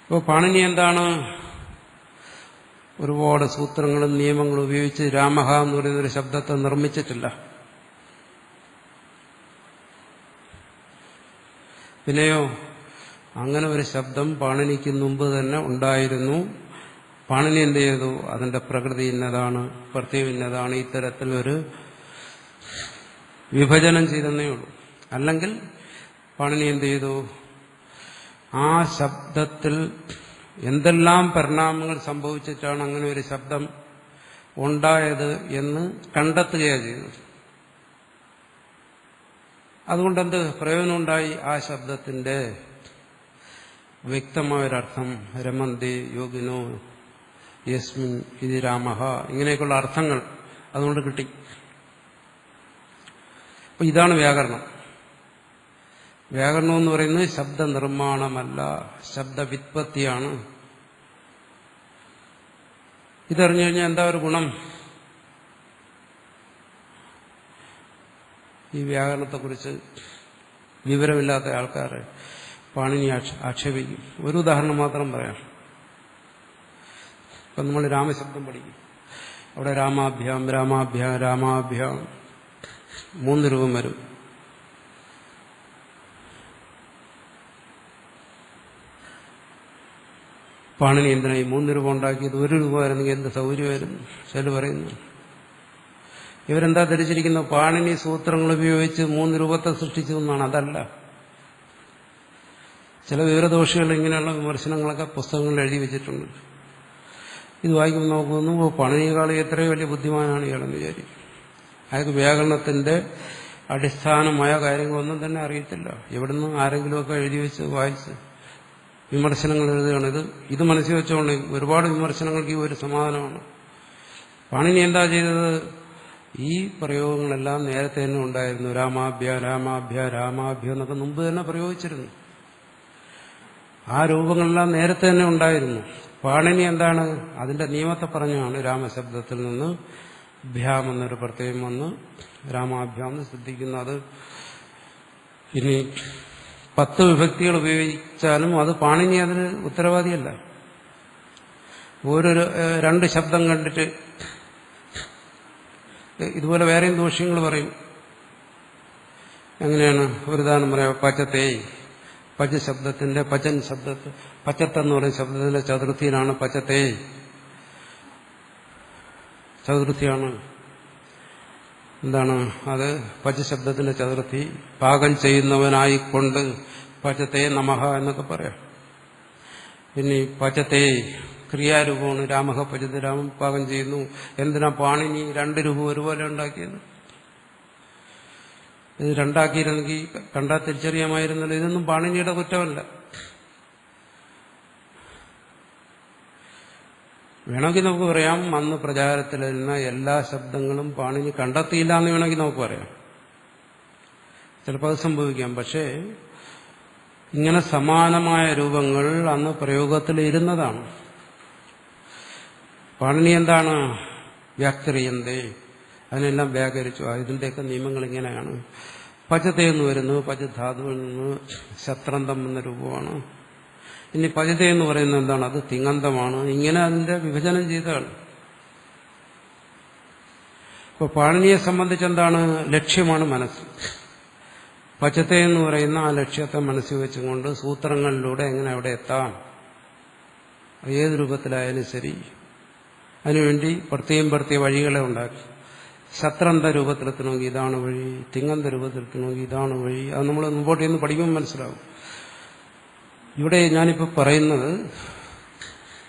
ഇപ്പോൾ പാണിനി എന്താണ്? ഒരുപാട് സൂത്രങ്ങളും നിയമങ്ങളും ഉപയോഗിച്ച് രാമഹ എന്ന് പറയുന്നൊരു ശബ്ദത്തെ നിർമ്മിച്ചിട്ടില്ല. പിന്നെയോ അങ്ങനെ ഒരു ശബ്ദം പാണിനിക്ക് മുമ്പ് തന്നെ ഉണ്ടായിരുന്നു. പാണിനി എന്ത് ചെയ്തു? അതിന്റെ പ്രകൃതി ഇന്നതാണ്, പ്രത്യേകം ഇന്നതാണ്, ഇത്തരത്തിൽ ഒരു വിഭജനം ചെയ്തെന്നേ ഉള്ളൂ. അല്ലെങ്കിൽ പാണിനി എന്ത് ചെയ്തു? ആ ശബ്ദത്തിൽ എന്തെല്ലാം പരിണാമങ്ങൾ സംഭവിച്ചിട്ടാണ് അങ്ങനെ ഒരു ശബ്ദം ഉണ്ടായത് എന്ന് കണ്ടെത്തുകയാണ് ചെയ്തത്. അതുകൊണ്ടെന്ത് പ്രയോജനമുണ്ടായി? ആ ശബ്ദത്തിന്റെ വ്യക്തമായൊരർത്ഥം, രമന്തി യോഗിനോ യസ്മിൻ ഇത് രാമഹ, ഇങ്ങനെയൊക്കെയുള്ള അർത്ഥങ്ങൾ അതുകൊണ്ട് കിട്ടി. അപ്പൊ ഇതാണ് വ്യാകരണം. വ്യാകരണം എന്ന് പറയുന്നത് ശബ്ദ നിർമ്മാണമല്ല, ശബ്ദവിത്പത്തിയാണ്. ഇതറിഞ്ഞു കഴിഞ്ഞാൽ എന്താ ഒരു ഗുണം? ഈ വ്യാകരണത്തെക്കുറിച്ച് വിവരമില്ലാത്ത ആൾക്കാരെ പാണിനി ആക്ഷേപിക്കും. ഒരു ഉദാഹരണം മാത്രം പറയാം. ഇപ്പം നമ്മൾ രാമശബ്ദം പഠിക്കും. അവിടെ രാമാഭ്യാം, രാമാഭ്യാം, രാമാഭ്യാം 3 രൂപം വരും. പാണിനി എന്തിനായി 3 രൂപ ഉണ്ടാക്കിയത്? 1 രൂപ ആയിരുന്നെങ്കിൽ എന്ത് സൗകര്യമായിരുന്നു? ചില പറയുന്നു. ഇവരെന്താ ധരിച്ചിരിക്കുന്നത്? പാണിനി സൂത്രങ്ങൾ ഉപയോഗിച്ച് 3 രൂപത്തെ സൃഷ്ടിച്ചു എന്നാണ്. അതല്ല. ചില വിവരദോഷികൾ ഇങ്ങനെയുള്ള വിമർശനങ്ങളൊക്കെ പുസ്തകങ്ങളിൽ എഴുതി വെച്ചിട്ടുണ്ട്. ഇത് വായിക്കുമ്പോൾ നമുക്ക് തോന്നുന്നു പാണിനിയേക്കാൾ എത്രയോ വലിയ ബുദ്ധിമാനാണ് ഇയാളെന്ന് വിചാരിക്കും. അയാൾക്ക് വ്യാകരണത്തിന്റെ അടിസ്ഥാനമായ കാര്യങ്ങളൊന്നും തന്നെ അറിയത്തില്ല. എവിടുന്ന് ആരെങ്കിലുമൊക്കെ എഴുതി വെച്ച് വായിച്ച് വിമർശനങ്ങൾ എഴുതുകയാണ്. ഇത് മനസ്സിൽ വെച്ചുകൊണ്ട് ഒരുപാട് വിമർശനങ്ങൾക്ക് ഈ ഒരു സമാധാനമാണ്. പാണിനി എന്താ ചെയ്തത്? ഈ പ്രയോഗങ്ങളെല്ലാം നേരത്തെ തന്നെ ഉണ്ടായിരുന്നു. രാമാഭ്യ, രാമാഭ്യ, രാമാഭ്യ എന്നൊക്കെ മുമ്പ് തന്നെ പ്രയോഗിച്ചിരുന്നു. ആ രൂപങ്ങളെല്ലാം നേരത്തെ തന്നെ ഉണ്ടായിരുന്നു. പാണിനി എന്താണ്? അതിന്റെ നിയമത്തെ പറഞ്ഞാണ് രാമശബ്ദത്തിൽ നിന്ന് ഭ്യാം എന്നൊരു പ്രത്യയം വന്ന് രാമാഭ്യാം എന്ന് ശ്രദ്ധിക്കുന്നത്. ഇനി 10 വിഭക്തികൾ ഉപയോഗിച്ചാലും അത് പാണിനി അതിന് ഉത്തരവാദിയല്ല. ഓരോ 2 ശബ്ദം കണ്ടിട്ട് ഇതുപോലെ വേറെയും ദോഷ്യങ്ങൾ പറയും. എങ്ങനെയാണ്? ഒരു ഉദാഹരണം പറയാം. പച്ചത്തേ, പച്ച ശബ്ദത്തിന്റെ പച്ചൻ ശബ്ദത്ത്, പച്ചത്തെന്ന് പറയുന്ന ശബ്ദത്തിന്റെ ചതുർത്ഥിയിലാണ് പച്ചത്തേ, ചതുർത്ഥിയാണ്. എന്താണ് അത്? പച്ചശബ്ദത്തിന്റെ ചതുർത്ഥി. പാകം ചെയ്യുന്നവനായിക്കൊണ്ട് പച്ചത്തേ നമഃ എന്നൊക്കെ പറയാം. പിന്നെ പച്ചത്തേ ക്രിയാരൂപമാണ്. രാമഹ പചിത, രാമൻ പാകം ചെയ്യുന്നു. എന്തിനാ പാണിനി 2 രൂപം ഒരുപോലെ ഉണ്ടാക്കിയത്? ഇത് 2ആക്കിയിരുന്നെങ്കിൽ കണ്ടാൽ തിരിച്ചറിയാമായിരുന്നല്ലോ. ഇതൊന്നും പാണിനിയുടെ കുറ്റമല്ല. വേണമെങ്കിൽ നമുക്ക് പറയാം അന്ന് പ്രചാരത്തിലിരുന്ന എല്ലാ ശബ്ദങ്ങളും പാണിനി കണ്ടെത്തിയില്ല എന്ന് വേണമെങ്കിൽ നമുക്ക് പറയാം. ചിലപ്പോൾ അത് സംഭവിക്കാം. പക്ഷേ ഇങ്ങനെ സമാനമായ രൂപങ്ങൾ അന്ന് പ്രയോഗത്തിൽ ഇരുന്നതാണ്. പാണിനി എന്താണ് വ്യാക്രിയന്തേ, അതിനെല്ലാം വ്യാകരിച്ചു. ഇതിന്റെയൊക്കെ നിയമങ്ങൾ ഇങ്ങനെയാണ്. പചത്തെ എന്ന് വരുന്നു, പചധാതുവിൽ നിന്ന് ശത്രന്തം എന്ന രൂപമാണ്. ഇനി പചത്തെ എന്ന് പറയുന്നത് എന്താണ്? അത് തിങ്ങന്തമാണ്. ഇങ്ങനെ അതിന്റെ വിഭജനം ചെയ്തതാണ്. ഇപ്പൊ പാണിനിയെ സംബന്ധിച്ച് എന്താണ്? ലക്ഷ്യമാണ് മനസ്സ്. പചത്തെ എന്ന് പറയുന്ന ആ ലക്ഷ്യത്തെ മനസ്സിൽ വെച്ചുകൊണ്ട് സൂത്രങ്ങളിലൂടെ എങ്ങനെ അവിടെ എത്താം, ഏത് രൂപത്തിലായാലും ശരി, അതിനുവേണ്ടി പ്രത്യേക വഴികളെ ഉണ്ടാക്കി. ശത്രന്ത രൂപത്തിലെത്തണമെങ്കിൽ ഇതാണ് വഴി, തിങ്ങന്ത രൂപത്തിലെത്തണമെങ്കിൽ ഇതാണ് വഴി. അത് നമ്മൾ മുമ്പോട്ട് നിന്ന് പഠിക്കുമ്പോൾ മനസ്സിലാവും. ഇവിടെ ഞാനിപ്പോൾ പറയുന്നത്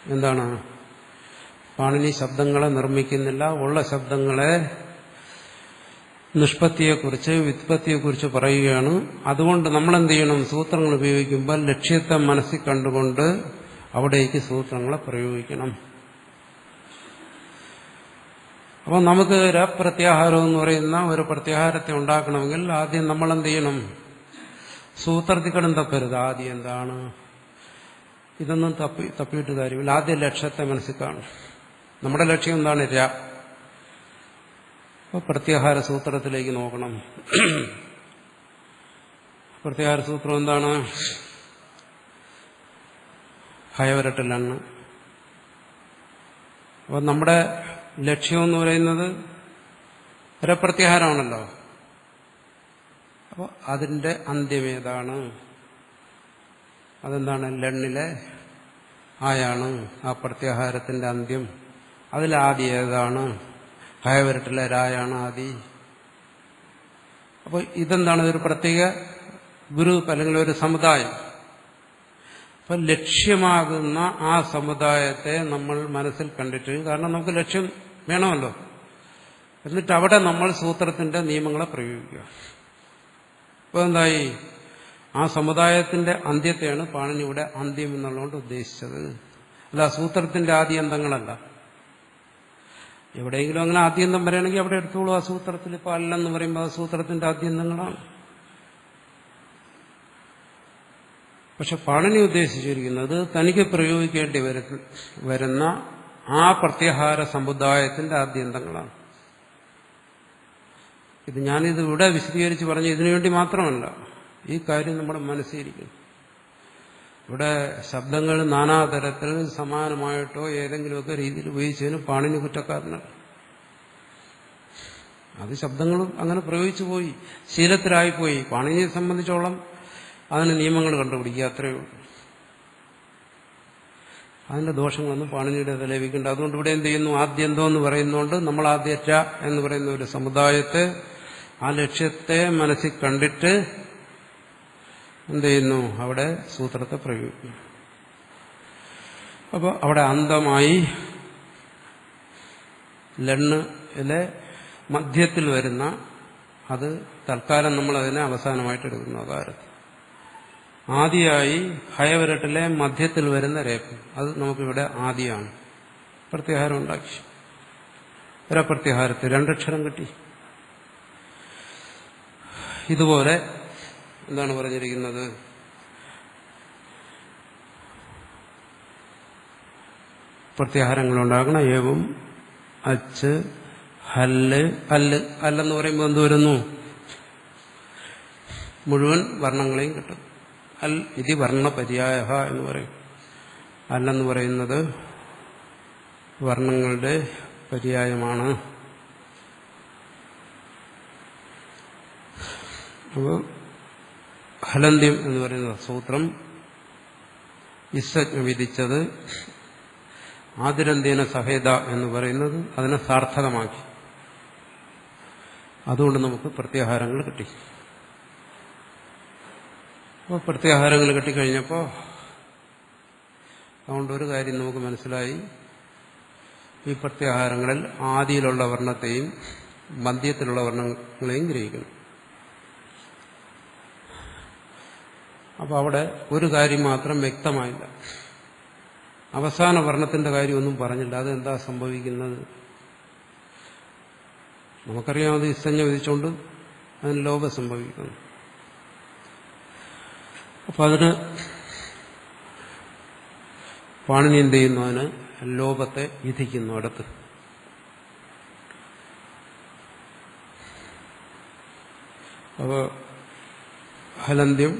എന്താണ്? പാണിനി ശബ്ദങ്ങളെ നിർമ്മിക്കുന്നില്ല, ഉള്ള ശബ്ദങ്ങളെ നിഷ്പത്തിയെക്കുറിച്ച് വ്യുത്പത്തിയെക്കുറിച്ച് പറയുകയാണ്. അതുകൊണ്ട് നമ്മൾ എന്ത് ചെയ്യണം? സൂത്രങ്ങൾ ഉപയോഗിക്കുമ്പോൾ ലക്ഷ്യത്തെ മനസ്സിൽ കണ്ടുകൊണ്ട് അവിടേക്ക് സൂത്രങ്ങളെ പ്രയോഗിക്കണം. അപ്പോൾ നമുക്ക് രപ്രത്യാഹാരം എന്ന് പറയുന്ന ഒരു പ്രത്യാഹാരത്തെ ഉണ്ടാക്കണമെങ്കിൽ ആദ്യം നമ്മൾ എന്ത് ചെയ്യണം? സൂത്രത്തിൽ കിടന്ന് തപ്പരുത്. ആദ്യം എന്താണ്? ഇതൊന്നും തപ്പിയിട്ട് കാര്യമില്ല. ആദ്യം ലക്ഷ്യത്തെ മനസ്സിൽ കാണും. നമ്മുടെ ലക്ഷ്യം എന്താണ്? ര. അപ്പോൾ പ്രത്യാഹാര സൂത്രത്തിലേക്ക് നോക്കണം. പ്രത്യാഹാര സൂത്രം എന്താണ്? ഹയവരട്ടിലാണ്. അപ്പോൾ നമ്മുടെ ലക്ഷ്യമെന്ന് പറയുന്നത് രപ്രത്യാഹാരമാണല്ലോ. അപ്പോൾ അതിന്റെ അന്ത്യമേതാണ്? അതെന്താണ്? ലണ്ണിലെ ആയാണ് ആ പ്രത്യാഹാരത്തിന്റെ അന്ത്യം. അതിലാദി ഏതാണ്? ഹയവരട്ടിലെ രായാണ് ആദി. അപ്പോൾ ഇതെന്താണ്? ഇതൊരു പ്രത്യേക ഗ്രൂപ്പ് അല്ലെങ്കിൽ ഒരു സമുദായം. അപ്പൊ ലക്ഷ്യമാകുന്ന ആ സമുദായത്തെ നമ്മൾ മനസ്സിൽ കണ്ടിട്ട്, കാരണം നമുക്ക് ലക്ഷ്യം വേണമല്ലോ, എന്നിട്ട് അവിടെ നമ്മൾ സൂത്രത്തിന്റെ നിയമങ്ങളെ പ്രയോഗിക്കുക. അപ്പൊ എന്തായി? ആ സമുദായത്തിന്റെ അന്ത്യത്തെയാണ് പാണിനി ഇവിടെ അന്ത്യം എന്നുള്ളതുകൊണ്ട് ഉദ്ദേശിച്ചത്. അല്ല സൂത്രത്തിന്റെ ആദ്യന്തങ്ങളല്ല. എവിടെയെങ്കിലും അങ്ങനെ ആദ്യന്തം പറയുകയാണെങ്കിൽ അവിടെ എടുത്തോളൂ. ആ സൂത്രത്തിൽ ഇപ്പൊ അല്ലെന്ന് പറയുമ്പോൾ ആ സൂത്രത്തിന്റെ ആദ്യന്തങ്ങളാണ്. പക്ഷെ പാണിനി ഉദ്ദേശിച്ചിരിക്കുന്നത് തനിക്ക് പ്രയോഗിക്കേണ്ടി വരുന്ന ആ പ്രത്യാഹാര സമുദായത്തിന്റെ ആദ്യന്തങ്ങളാണ്. ഇത് ഞാനിത് ഇവിടെ വിശദീകരിച്ച് പറഞ്ഞ ഇതിനുവേണ്ടി മാത്രമല്ല. ഈ കാര്യം നമ്മുടെ മനസ്സിലിരിക്കുന്നു. ഇവിടെ ശബ്ദങ്ങൾ നാനാതരത്തിൽ സമാനമായിട്ടോ ഏതെങ്കിലുമൊക്കെ രീതിയിൽ ഉപയോഗിച്ചതിന് പാണിനി കുറ്റക്കാരനാണ്. അത് ശബ്ദങ്ങളും അങ്ങനെ പ്രയോഗിച്ചു പോയി, ശീലത്തിലായിപ്പോയി. പാണിനിയെ സംബന്ധിച്ചോളം അതിന് നിയമങ്ങൾ കണ്ടുപിടിക്കുക, അത്രയേ ഉള്ളൂ. അതിന്റെ ദോഷങ്ങളൊന്നും പാണിനിയുടെ ലഭിക്കേണ്ട. അതുകൊണ്ട് ഇവിടെ എന്ത് ചെയ്യുന്നു? ആദ്യന്തം എന്ന് പറയുന്നതുകൊണ്ട് നമ്മൾ ആദ്യറ്റ എന്ന് പറയുന്ന ഒരു സമുദായത്തെ, ആ ലക്ഷ്യത്തെ മനസ്സിൽ കണ്ടിട്ട് എന്ത് ചെയ്യുന്നു? അവിടെ സൂത്രത്തെ പ്രയോഗിക്കുന്നു. അപ്പോൾ അവിടെ അന്തമായി ലണ്ണിലെ മധ്യത്തിൽ വരുന്ന, അത് തൽക്കാലം നമ്മൾ അതിനെ അവസാനമായിട്ട് എടുക്കുന്നു. അകാരത്തിൽ ആദിയായി ഹയവരട്ടിലെ മധ്യത്തിൽ വരുന്ന രേഖ, അത് നമുക്കിവിടെ ആദിയാണ്. പ്രത്യാഹാരം ഉണ്ടാക്കി. ഒരപ്രത്യാഹാരത്തിൽ രണ്ടക്ഷരം കിട്ടി. ഇതുപോലെ എന്താണ് പറഞ്ഞിരിക്കുന്നത്? പ്രത്യാഹാരങ്ങളുണ്ടാക്കണം. ഏവം അച്ച് ഹല്ല് അല്ല്. അല്ലെന്ന് പറയുമ്പോൾ എന്ത് വരുന്നു? മുഴുവൻ വർണ്ണങ്ങളെയും കിട്ടും. അൽ ഇതി വർണ്ണപര്യായ എന്ന് പറയും. അല്ലെന്ന് പറയുന്നത് വർണ്ണങ്ങളുടെ പര്യായമാണ്. അപ്പോൾ ഹലന്ത്യം എന്ന് പറയുന്ന സൂത്രം ഇസ്സജ്ഞ വിധിച്ചത് ആതിരന്ത്യേന സഹേത എന്ന് പറയുന്നത് അതിനെ സാർത്ഥകമാക്കി. അതുകൊണ്ട് നമുക്ക് പ്രത്യാഹാരങ്ങൾ കിട്ടി. അപ്പോൾ പ്രത്യാഹാരങ്ങൾ കിട്ടിക്കഴിഞ്ഞപ്പോൾ അതുകൊണ്ട് ഒരു കാര്യം നമുക്ക് മനസ്സിലായി. ഈ പ്രത്യാഹാരങ്ങളിൽ ആദിയിലുള്ള വർണ്ണത്തെയും മധ്യത്തിലുള്ള വർണ്ണങ്ങളെയും ഗ്രഹിക്കണം. അപ്പോൾ അവിടെ ഒരു കാര്യം മാത്രം വ്യക്തമായില്ല. അവസാന വർണ്ണത്തിന്റെ കാര്യമൊന്നും പറഞ്ഞില്ല. അതെന്താ സംഭവിക്കുന്നത്? നമുക്കറിയാം, അത് ഇസ്സഞ്ജ വിധിച്ചുകൊണ്ട് അതിന് ലോപം സംഭവിക്കുന്നു. അപ്പം അതിന് പാണിനി എന്ത് ചെയ്യുന്നു? അതിന് ലോപത്തെ വിധിക്കുന്നു അടുത്ത്. അപ്പോൾ ഹലന്ത്യം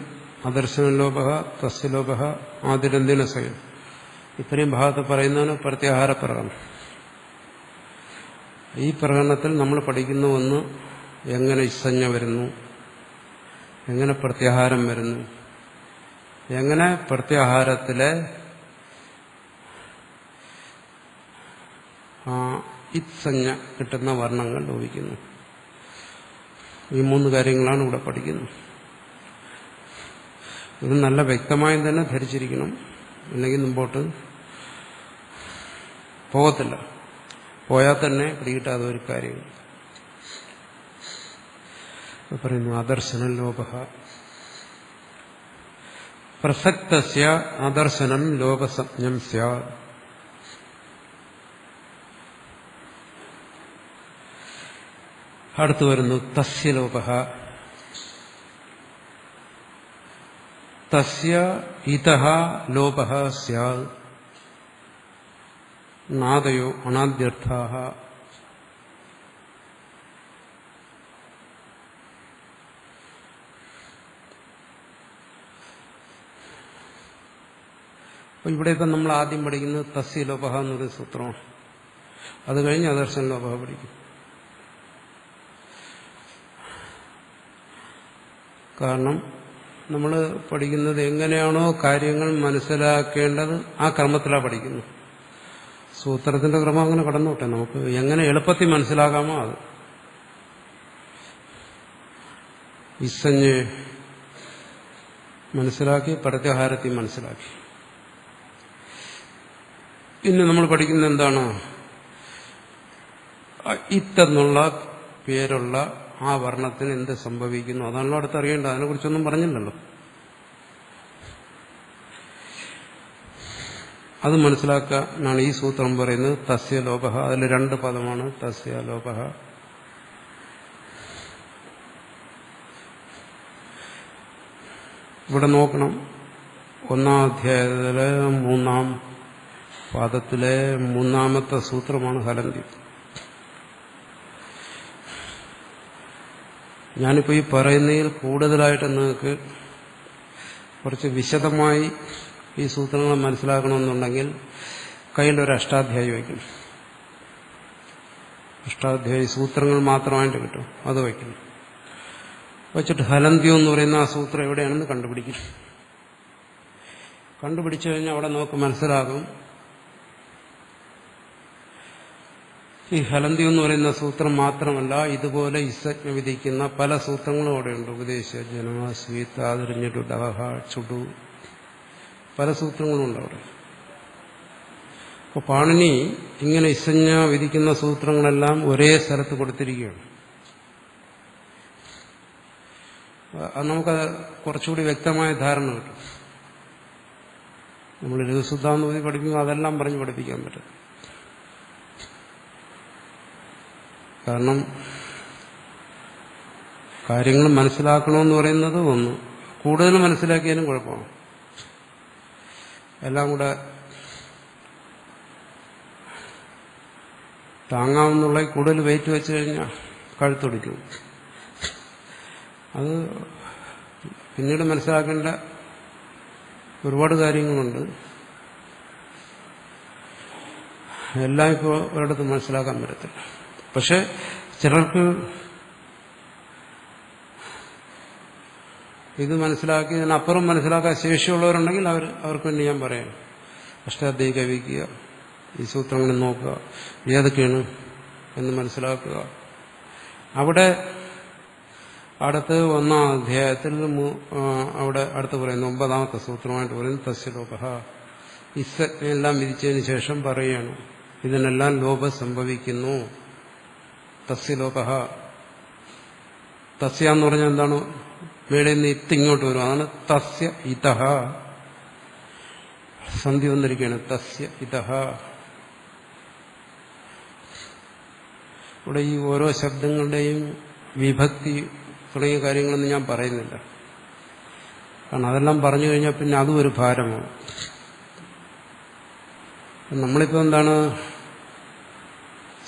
അദർശനലോപ തസ്യലോപ ആദിരന്തിന സ്വയം, ഇത്രയും ഭാഗത്ത് പറയുന്നതിന് പ്രത്യാഹാര പ്രകടനം. ഈ പ്രകടനത്തിൽ നമ്മൾ പഠിക്കുന്ന ഒന്ന് എങ്ങനെ ഇസഞ്ജ വരുന്നു, എങ്ങനെ പ്രത്യാഹാരം വരുന്നു, എങ്ങനെ പ്രത്യാഹാരത്തിലെ ഇത്സഞ്ജ കിട്ടുന്ന വർണ്ണങ്ങൾ ലോപിക്കുന്നു. ഈ 3 കാര്യങ്ങളാണ് ഇവിടെ പഠിക്കുന്നത്. ഇത് നല്ല വ്യക്തമായി തന്നെ ധരിച്ചിരിക്കണം, അല്ലെങ്കിൽ മുമ്പോട്ട് പോകത്തില്ല. പോയാൽ തന്നെ പിടികിട്ടാതെ ഒരു കാര്യം പറയുന്നു. അദർശനം ലോപ പ്രസക്തസ്യ അദർശനം ലോപസഞ്ജം സ്യാത്. അടുത്തു വരുന്നു തസ്യ ലോപ. തസ്യ ഇതഃ ലോപ സ്യാത് നാദയോ അനാദ്യർത്ഥാഃ. അപ്പോൾ ഇവിടെ ഇപ്പം നമ്മൾ ആദ്യം പഠിക്കുന്നത് തസ്യ ലോപ എന്നൊരു സൂത്രമാണ്. അത് കഴിഞ്ഞ് അദർശന ലോപ പഠിക്കും. കാരണം നമ്മൾ പഠിക്കുന്നത് എങ്ങനെയാണോ കാര്യങ്ങൾ മനസ്സിലാക്കേണ്ടത് ആ ക്രമത്തിലാണ് പഠിക്കുന്നത്. സൂത്രത്തിന്റെ ക്രമം അങ്ങനെ കടന്നോട്ടെ, നമുക്ക് എങ്ങനെ എളുപ്പത്തിൽ മനസ്സിലാകാമോ അത്. ഇസഞ്ഞ് മനസ്സിലാക്കി, പ്രത്യാഹാരത്തിൽ മനസ്സിലാക്കി. ഇന്ന് നമ്മൾ പഠിക്കുന്നത് എന്താണ്? ഇത്തെന്നുള്ള പേരുള്ള ആ വർണ്ണത്തിന് എന്ത് സംഭവിക്കുന്നു അതാണല്ലോ അടുത്തറിയേണ്ടത്. അതിനെക്കുറിച്ചൊന്നും പറഞ്ഞില്ലല്ലോ. അത് മനസ്സിലാക്കാനാണ് ഈ സൂത്രം പറയുന്നത്. തസ്യ ലോപ. അതിൽ 2 പദമാണ് തസ്യ ലോപ. ഇവിടെ നോക്കണം. 1-ാം അധ്യായത്തിലെ 3-ാം പാദത്തിലെ 3-ാമത്തെ സൂത്രമാണ് ഹലന്തി. ഞാനിപ്പോൾ ഈ പറയുന്നതിൽ കൂടുതലായിട്ട് നിങ്ങൾക്ക് കുറച്ച് വിശദമായി ഈ സൂത്രങ്ങൾ മനസ്സിലാക്കണമെന്നുണ്ടെങ്കിൽ കയ്യിലൊരു അഷ്ടാധ്യായി വയ്ക്കണം. അഷ്ടാധ്യായി സൂത്രങ്ങൾ മാത്രമായിട്ട് കിട്ടും, അത് വയ്ക്കണം. വച്ചിട്ട് ഹലന്ത്യം എന്ന് പറയുന്ന ആ സൂത്രം എവിടെയാണെന്ന് കണ്ടുപിടിക്കും. കണ്ടുപിടിച്ചു കഴിഞ്ഞാൽ അവിടെ നമുക്ക് മനസ്സിലാകും ഈ ഹലന്തി എന്ന് പറയുന്ന സൂത്രം മാത്രമല്ല, ഇതുപോലെ ഇസജ്ഞ വിധിക്കുന്ന പല സൂത്രങ്ങളും അവിടെയുണ്ട്. ഉപദേശ ജനമ സ്വീത്ത് ആദരിഞ്ഞിട്ടു ഡഹ ചുടു, പല സൂത്രങ്ങളും ഉണ്ട് അവിടെ. അപ്പോൾ പാണിനി ഇങ്ങനെ ഇസഞ്ജ വിധിക്കുന്ന സൂത്രങ്ങളെല്ലാം ഒരേ സ്ഥലത്ത് കൊടുത്തിരിക്കുകയാണ്. അത് നമുക്കത് കുറച്ചുകൂടി വ്യക്തമായ ധാരണ കിട്ടും. നമ്മൾ ലഘുസുദ്ധാന്തോതി പഠിക്കുമ്പോൾ അതെല്ലാം പറഞ്ഞ് പഠിപ്പിക്കാൻ പറ്റും. കാരണം കാര്യങ്ങൾ മനസ്സിലാക്കണമെന്ന് പറയുന്നത് ഒന്ന്, കൂടുതൽ മനസ്സിലാക്കിയാലും കുഴപ്പമാണ്. എല്ലാം കൂടെ താങ്ങാവുന്നുള്ള കൂടുതൽ വെയിറ്റ് വെച്ച് കഴിഞ്ഞാൽ കഴുത്തൊടിക്കും. അത് പിന്നീട് മനസ്സിലാക്കേണ്ട ഒരുപാട് കാര്യങ്ങളുണ്ട്. എല്ലാം ഇപ്പോൾ ഒരിടത്ത് മനസ്സിലാക്കാൻ പറ്റത്തില്ല. പക്ഷെ ചിലർക്ക് ഇത് മനസ്സിലാക്കി ഇതിനപ്പുറം മനസ്സിലാക്കാൻ ശേഷിയുള്ളവരുണ്ടെങ്കിൽ അവർക്ക് വേണ്ടി ഞാൻ പറയാം. അഷ്ടാധ്യായി കവിക്കുക, ഈ സൂത്രങ്ങളിൽ നോക്കുക, ഏതൊക്കെയാണ് എന്ന് മനസ്സിലാക്കുക. അവിടെ അടുത്ത് 1-ാം അധ്യായത്തിൽ അവിടെ അടുത്ത് പറയുന്നു 9-ാമത്തെ സൂത്രമായിട്ട് പറയുന്നു തസ്യലോപ. ഇസെല്ലാം വിധിച്ചതിന് ശേഷം പറയുകയാണ് ഇതിനെല്ലാം ലോപം സംഭവിക്കുന്നു. തസ്യലോപ. തസ്യ എന്ന് പറഞ്ഞാൽ എന്താണ്? മേളിൽ നിന്ന് ഇങ്ങോട്ട് വരും, അതാണ് തസ്യ ഇതഃ. സന്ധി വന്നിരിക്കുകയാണ്. തസ്യ ഇതഃ. ഇവിടെ ഈ ഓരോ ശബ്ദങ്ങളുടെയും വിഭക്തി തുടങ്ങിയ കാര്യങ്ങളൊന്നും ഞാൻ പറയുന്നില്ല. കാരണം അതെല്ലാം പറഞ്ഞു കഴിഞ്ഞാൽ പിന്നെ അതും ഒരു ഭാരമാണ്. നമ്മളിപ്പോൾ എന്താണ്,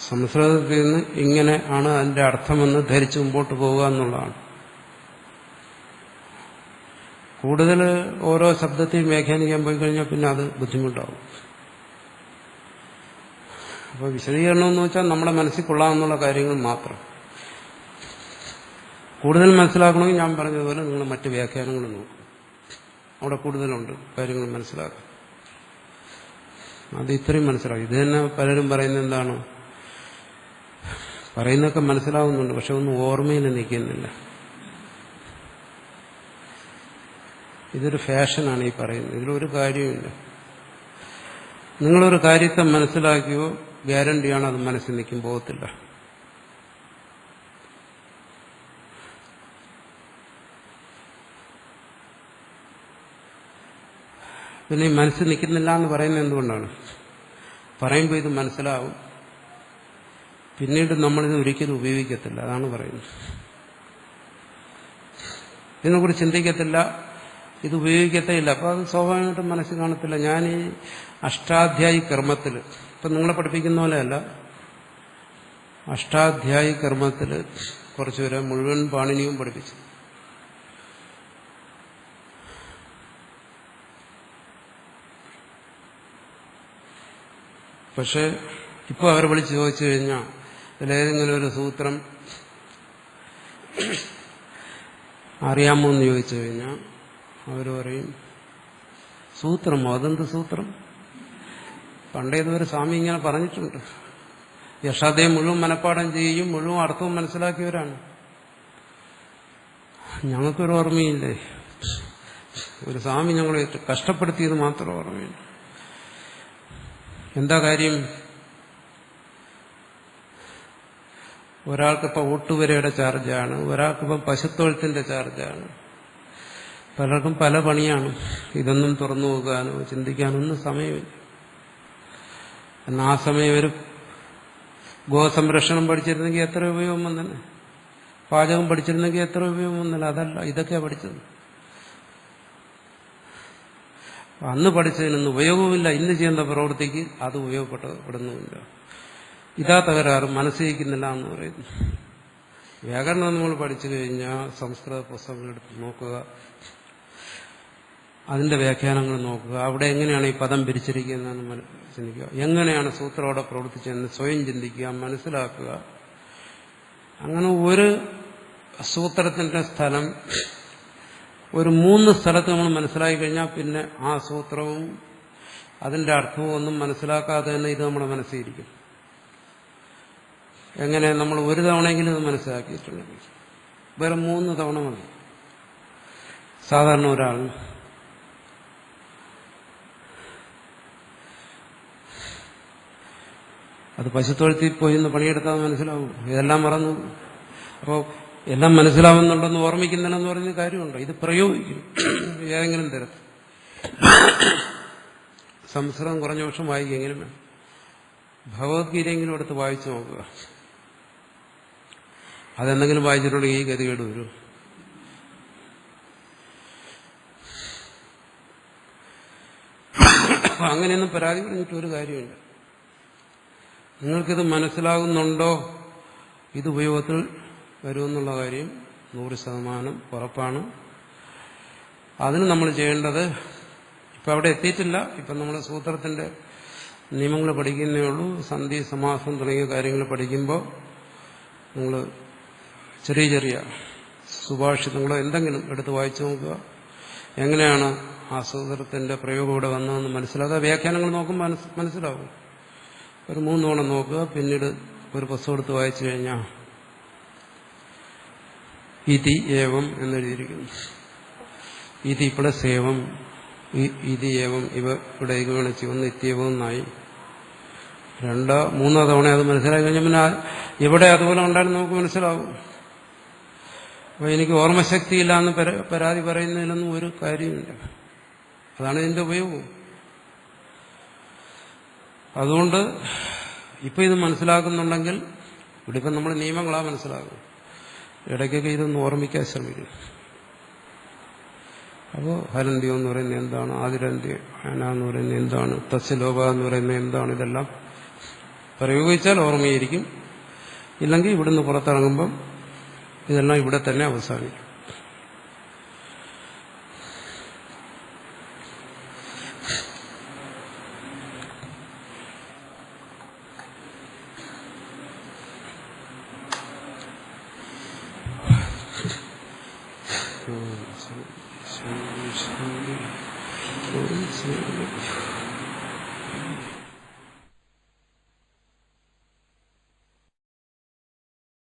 സംസ്കൃതത്തിൽ നിന്ന് ഇങ്ങനെ ആണ് അതിന്റെ അർത്ഥമെന്ന് ധരിച്ച് മുമ്പോട്ട് പോവുക എന്നുള്ളതാണ്. കൂടുതൽ ഓരോ ശബ്ദത്തെയും വ്യാഖ്യാനിക്കാൻ പോയി കഴിഞ്ഞാൽ പിന്നെ അത് ബുദ്ധിമുട്ടാവും. അപ്പോൾ വിശദീകരണം എന്ന് വെച്ചാൽ നമ്മുടെ മനസ്സിൽ കൊള്ളാമെന്നുള്ള കാര്യങ്ങൾ മാത്രം. കൂടുതൽ മനസ്സിലാക്കണമെങ്കിൽ ഞാൻ പറഞ്ഞതുപോലെ നിങ്ങൾ മറ്റ് വ്യാഖ്യാനങ്ങൾ നോക്കും, അവിടെ കൂടുതലുണ്ട് കാര്യങ്ങൾ മനസ്സിലാക്കും. അത് ഇത്രയും മനസ്സിലാക്കും. ഇത് തന്നെ പലരും പറയുന്നത് എന്താണ്, പറയുന്നതൊക്കെ മനസ്സിലാവുന്നുണ്ട്, പക്ഷെ ഒന്നും ഓർമ്മയിൽ നിൽക്കുന്നില്ല. ഇതൊരു ഫാഷനാണ് ഈ പറയുന്നത്, ഇതിലൊരു കാര്യമില്ല. നിങ്ങളൊരു കാര്യത്തെ മനസ്സിലാക്കിയോ ഗ്യാരണ്ടിയാണ് അത് മനസ്സിൽ നിൽക്കും, പോകത്തില്ല. പിന്നെ ഈ മനസ്സിൽ നിൽക്കുന്നില്ല എന്ന് പറയുന്നത് എന്തുകൊണ്ടാണ്? പറയുമ്പോൾ ഇത് മനസ്സിലാവും, പിന്നീട് നമ്മളിത് ഒരിക്കലും ഉപയോഗിക്കത്തില്ല, അതാണ് പറയുന്നത്. ഇതിനെക്കുറിച്ച് ചിന്തിക്കത്തില്ല, ഇത് ഉപയോഗിക്കത്തേ ഇല്ല. അപ്പോൾ അത് സ്വാഭാവികമായിട്ടും മനസ്സിൽ കാണത്തില്ല. ഞാൻ ഈ അഷ്ടാധ്യായി കർമ്മത്തിൽ, ഇപ്പം നിങ്ങളെ പഠിപ്പിക്കുന്ന പോലെയല്ല, അഷ്ടാധ്യായി കർമ്മത്തിൽ കുറച്ചുപേരെ മുഴുവൻ പാണിനിയും പഠിപ്പിച്ചു. പക്ഷെ ഇപ്പോൾ അവർ വിളിച്ച് ചോദിച്ചു കഴിഞ്ഞാൽ ഇതിലേതെങ്കിലും ഒരു സൂത്രം അറിയാമോ എന്ന് ചോദിച്ചു കഴിഞ്ഞാൽ അവർ പറയും സൂത്രമോ, അതെന്ത് സൂത്രം? പണ്ടേതുവരെ സ്വാമി ഇങ്ങനെ പറഞ്ഞിട്ടുണ്ട്. യശാദയെ മുഴുവൻ മനഃപ്പാഠം ചെയ്യും, മുഴുവൻ അർത്ഥവും മനസ്സിലാക്കിയവരാണ്. ഞങ്ങൾക്കൊരു ഓർമ്മയില്ലേ? ഒരു സ്വാമി ഞങ്ങളെ കഷ്ടപ്പെടുത്തിയത് മാത്രം ഓർമ്മയില്ല. എന്താ കാര്യം? ഒരാൾക്കിപ്പോൾ ഓട്ടുവരയുടെ ചാർജാണ്, ഒരാൾക്കിപ്പം പശുത്തൊഴുത്തിന്റെ ചാർജാണ്, പലർക്കും പല പണിയാണ്. ഇതൊന്നും തുറന്നു നോക്കാനോ ചിന്തിക്കാനോ ഒന്നും സമയമില്ല. എന്നാൽ ആ സമയം ഒരു ഗോസംരക്ഷണം പഠിച്ചിരുന്നെങ്കിൽ എത്ര ഉപയോഗം വന്നല്ലേ? പാചകം പഠിച്ചിരുന്നെങ്കിൽ എത്ര ഉപയോഗം വന്നല്ല? അതല്ല, ഇതൊക്കെയാണ് പഠിച്ചത്. അന്ന് പഠിച്ചതിനൊന്നും ഉപയോഗവുമില്ല, ഇന്ന് ചെയ്യുന്ന പ്രവൃത്തിക്ക് അത് ഉപയോഗപ്പെടുന്നുമില്ല. ഇതാ തകരാറ്, മനസ്സിലിരിക്കുന്നില്ല എന്ന് പറയുന്നു. വ്യാകരണം നമ്മൾ പഠിച്ചു കഴിഞ്ഞാൽ സംസ്കൃത പുസ്തകങ്ങളെടുത്ത് നോക്കുക, അതിന്റെ വ്യാഖ്യാനങ്ങൾ നോക്കുക, അവിടെ എങ്ങനെയാണ് ഈ പദം പിരിച്ചിരിക്കുന്നതെന്ന് ചിന്തിക്കുക, എങ്ങനെയാണ് സൂത്രം അവിടെ പ്രവർത്തിച്ചതെന്ന് സ്വയം ചിന്തിക്കുക, മനസ്സിലാക്കുക. അങ്ങനെ ഒരു സൂത്രത്തിന്റെ സ്ഥലം ഒരു 3 സ്ഥലത്ത് നമ്മൾ മനസ്സിലാക്കി കഴിഞ്ഞാൽ പിന്നെ ആ സൂത്രവും അതിന്റെ അർത്ഥവും ഒന്നും മനസ്സിലാക്കാതെ തന്നെ ഇത് നമ്മുടെ മനസ്സിലിരിക്കും. എങ്ങനെ? നമ്മൾ ഒരു തവണയെങ്കിലും ഇത് മനസ്സിലാക്കിയിട്ടുണ്ടെങ്കിൽ. വേറെ 3 തവണ മതി സാധാരണ ഒരാളിന്. അത് പശുത്തൊഴുത്തിൽ പോയി ഒന്ന് പണിയെടുത്താൽ മനസ്സിലാവും. ഇതെല്ലാം മറന്നു. അപ്പോൾ എല്ലാം മനസ്സിലാവുന്നുണ്ടെന്ന് ഓർമ്മിക്കുന്നില്ലെന്ന് പറയുന്ന കാര്യമുണ്ട്. ഇത് പ്രയോഗിക്കും ഏതെങ്കിലും തരത്തിൽ. സംസ്കൃതം കുറഞ്ഞ വർഷം വായിക്കെങ്കിലും വേണം. ഭഗവത്ഗീതയെങ്കിലും എടുത്ത് വായിച്ചു നോക്കുക. അതെന്തെങ്കിലും വായിച്ചിട്ടുണ്ടെങ്കിൽ ഈ ഗതികേട് വരും. അങ്ങനെയൊന്നും പരാതി പറഞ്ഞിട്ട് ഒരു കാര്യമില്ല. നിങ്ങൾക്കിത് മനസ്സിലാകുന്നുണ്ടോ, ഇത് ഉപയോഗത്തിൽ വരുമെന്നുള്ള കാര്യം 100% ഉറപ്പാണ്. അതിന് നമ്മൾ ചെയ്യേണ്ടത്, ഇപ്പം അവിടെ എത്തിയിട്ടില്ല, ഇപ്പം നമ്മൾ സൂത്രത്തിന്റെ നിയമങ്ങൾ പഠിക്കുന്നേ ഉള്ളൂ. സന്ധി, സമാസം തുടങ്ങിയ കാര്യങ്ങൾ പഠിക്കുമ്പോൾ നിങ്ങൾ ചെറിയ ചെറിയ സുഭാഷിതങ്ങളോ എന്തെങ്കിലും എടുത്ത് വായിച്ചു നോക്കുക. എങ്ങനെയാണ് ആ സൂത്രത്തിന്റെ പ്രയോഗം ഇവിടെ വന്നതെന്ന് മനസ്സിലാക്കുക. വ്യാഖ്യാനങ്ങൾ നോക്കുമ്പോൾ മനസ്സിലാവും. ഒരു 3 തവണ നോക്കുക. പിന്നീട് ഒരു പുസ്തകം എടുത്ത് വായിച്ചു കഴിഞ്ഞാൽ ഇതി ഏവം എന്നെഴുതിയിരിക്കുന്നു. ഇതി പ്ലസ് ഏവം, ഇതി ഏവം, ഇവ ഇവിടെ ഗണിച്ച് വന്ന് ഇത്യവം എന്നായി. 2, 3 തവണ അത് മനസ്സിലാക്കി കഴിഞ്ഞാൽ പിന്നെ എവിടെ അതുപോലെ ഉണ്ടായിരുന്നു നമുക്ക് മനസ്സിലാവും. അപ്പോൾ എനിക്ക് ഓർമ്മശക്തിയില്ല എന്ന് പരാതി പറയുന്നതിലൊന്നും ഒരു കാര്യമില്ല. അതാണ് ഇതിന്റെ ഉപയോഗം. അതുകൊണ്ട് ഇപ്പം ഇത് മനസ്സിലാക്കുന്നുണ്ടെങ്കിൽ, ഇവിടെ ഇപ്പം നമ്മൾ നിയമങ്ങളാണ് മനസ്സിലാകും. ഇടയ്ക്കൊക്കെ ഇതൊന്ന് ഓർമ്മിക്കാൻ ശ്രമിക്കും. അപ്പോൾ ഹരന്ത്യം എന്ന് പറയുന്നത് എന്താണ്, ആതിരന്ത്യം എന്ന് പറയുന്നത് എന്താണ്, തസ്യലോക എന്ന് പറയുന്നത് എന്താണ്, ഇതെല്ലാം പ്രയോഗിച്ചാൽ ഓർമ്മയിരിക്കും. ഇല്ലെങ്കിൽ ഇവിടുന്ന് പുറത്തിറങ്ങുമ്പം ഇതെല്ലാം ഇവിടെ തന്നെ അവസാനിക്കും. ശരി ശരി ശരി ശരി.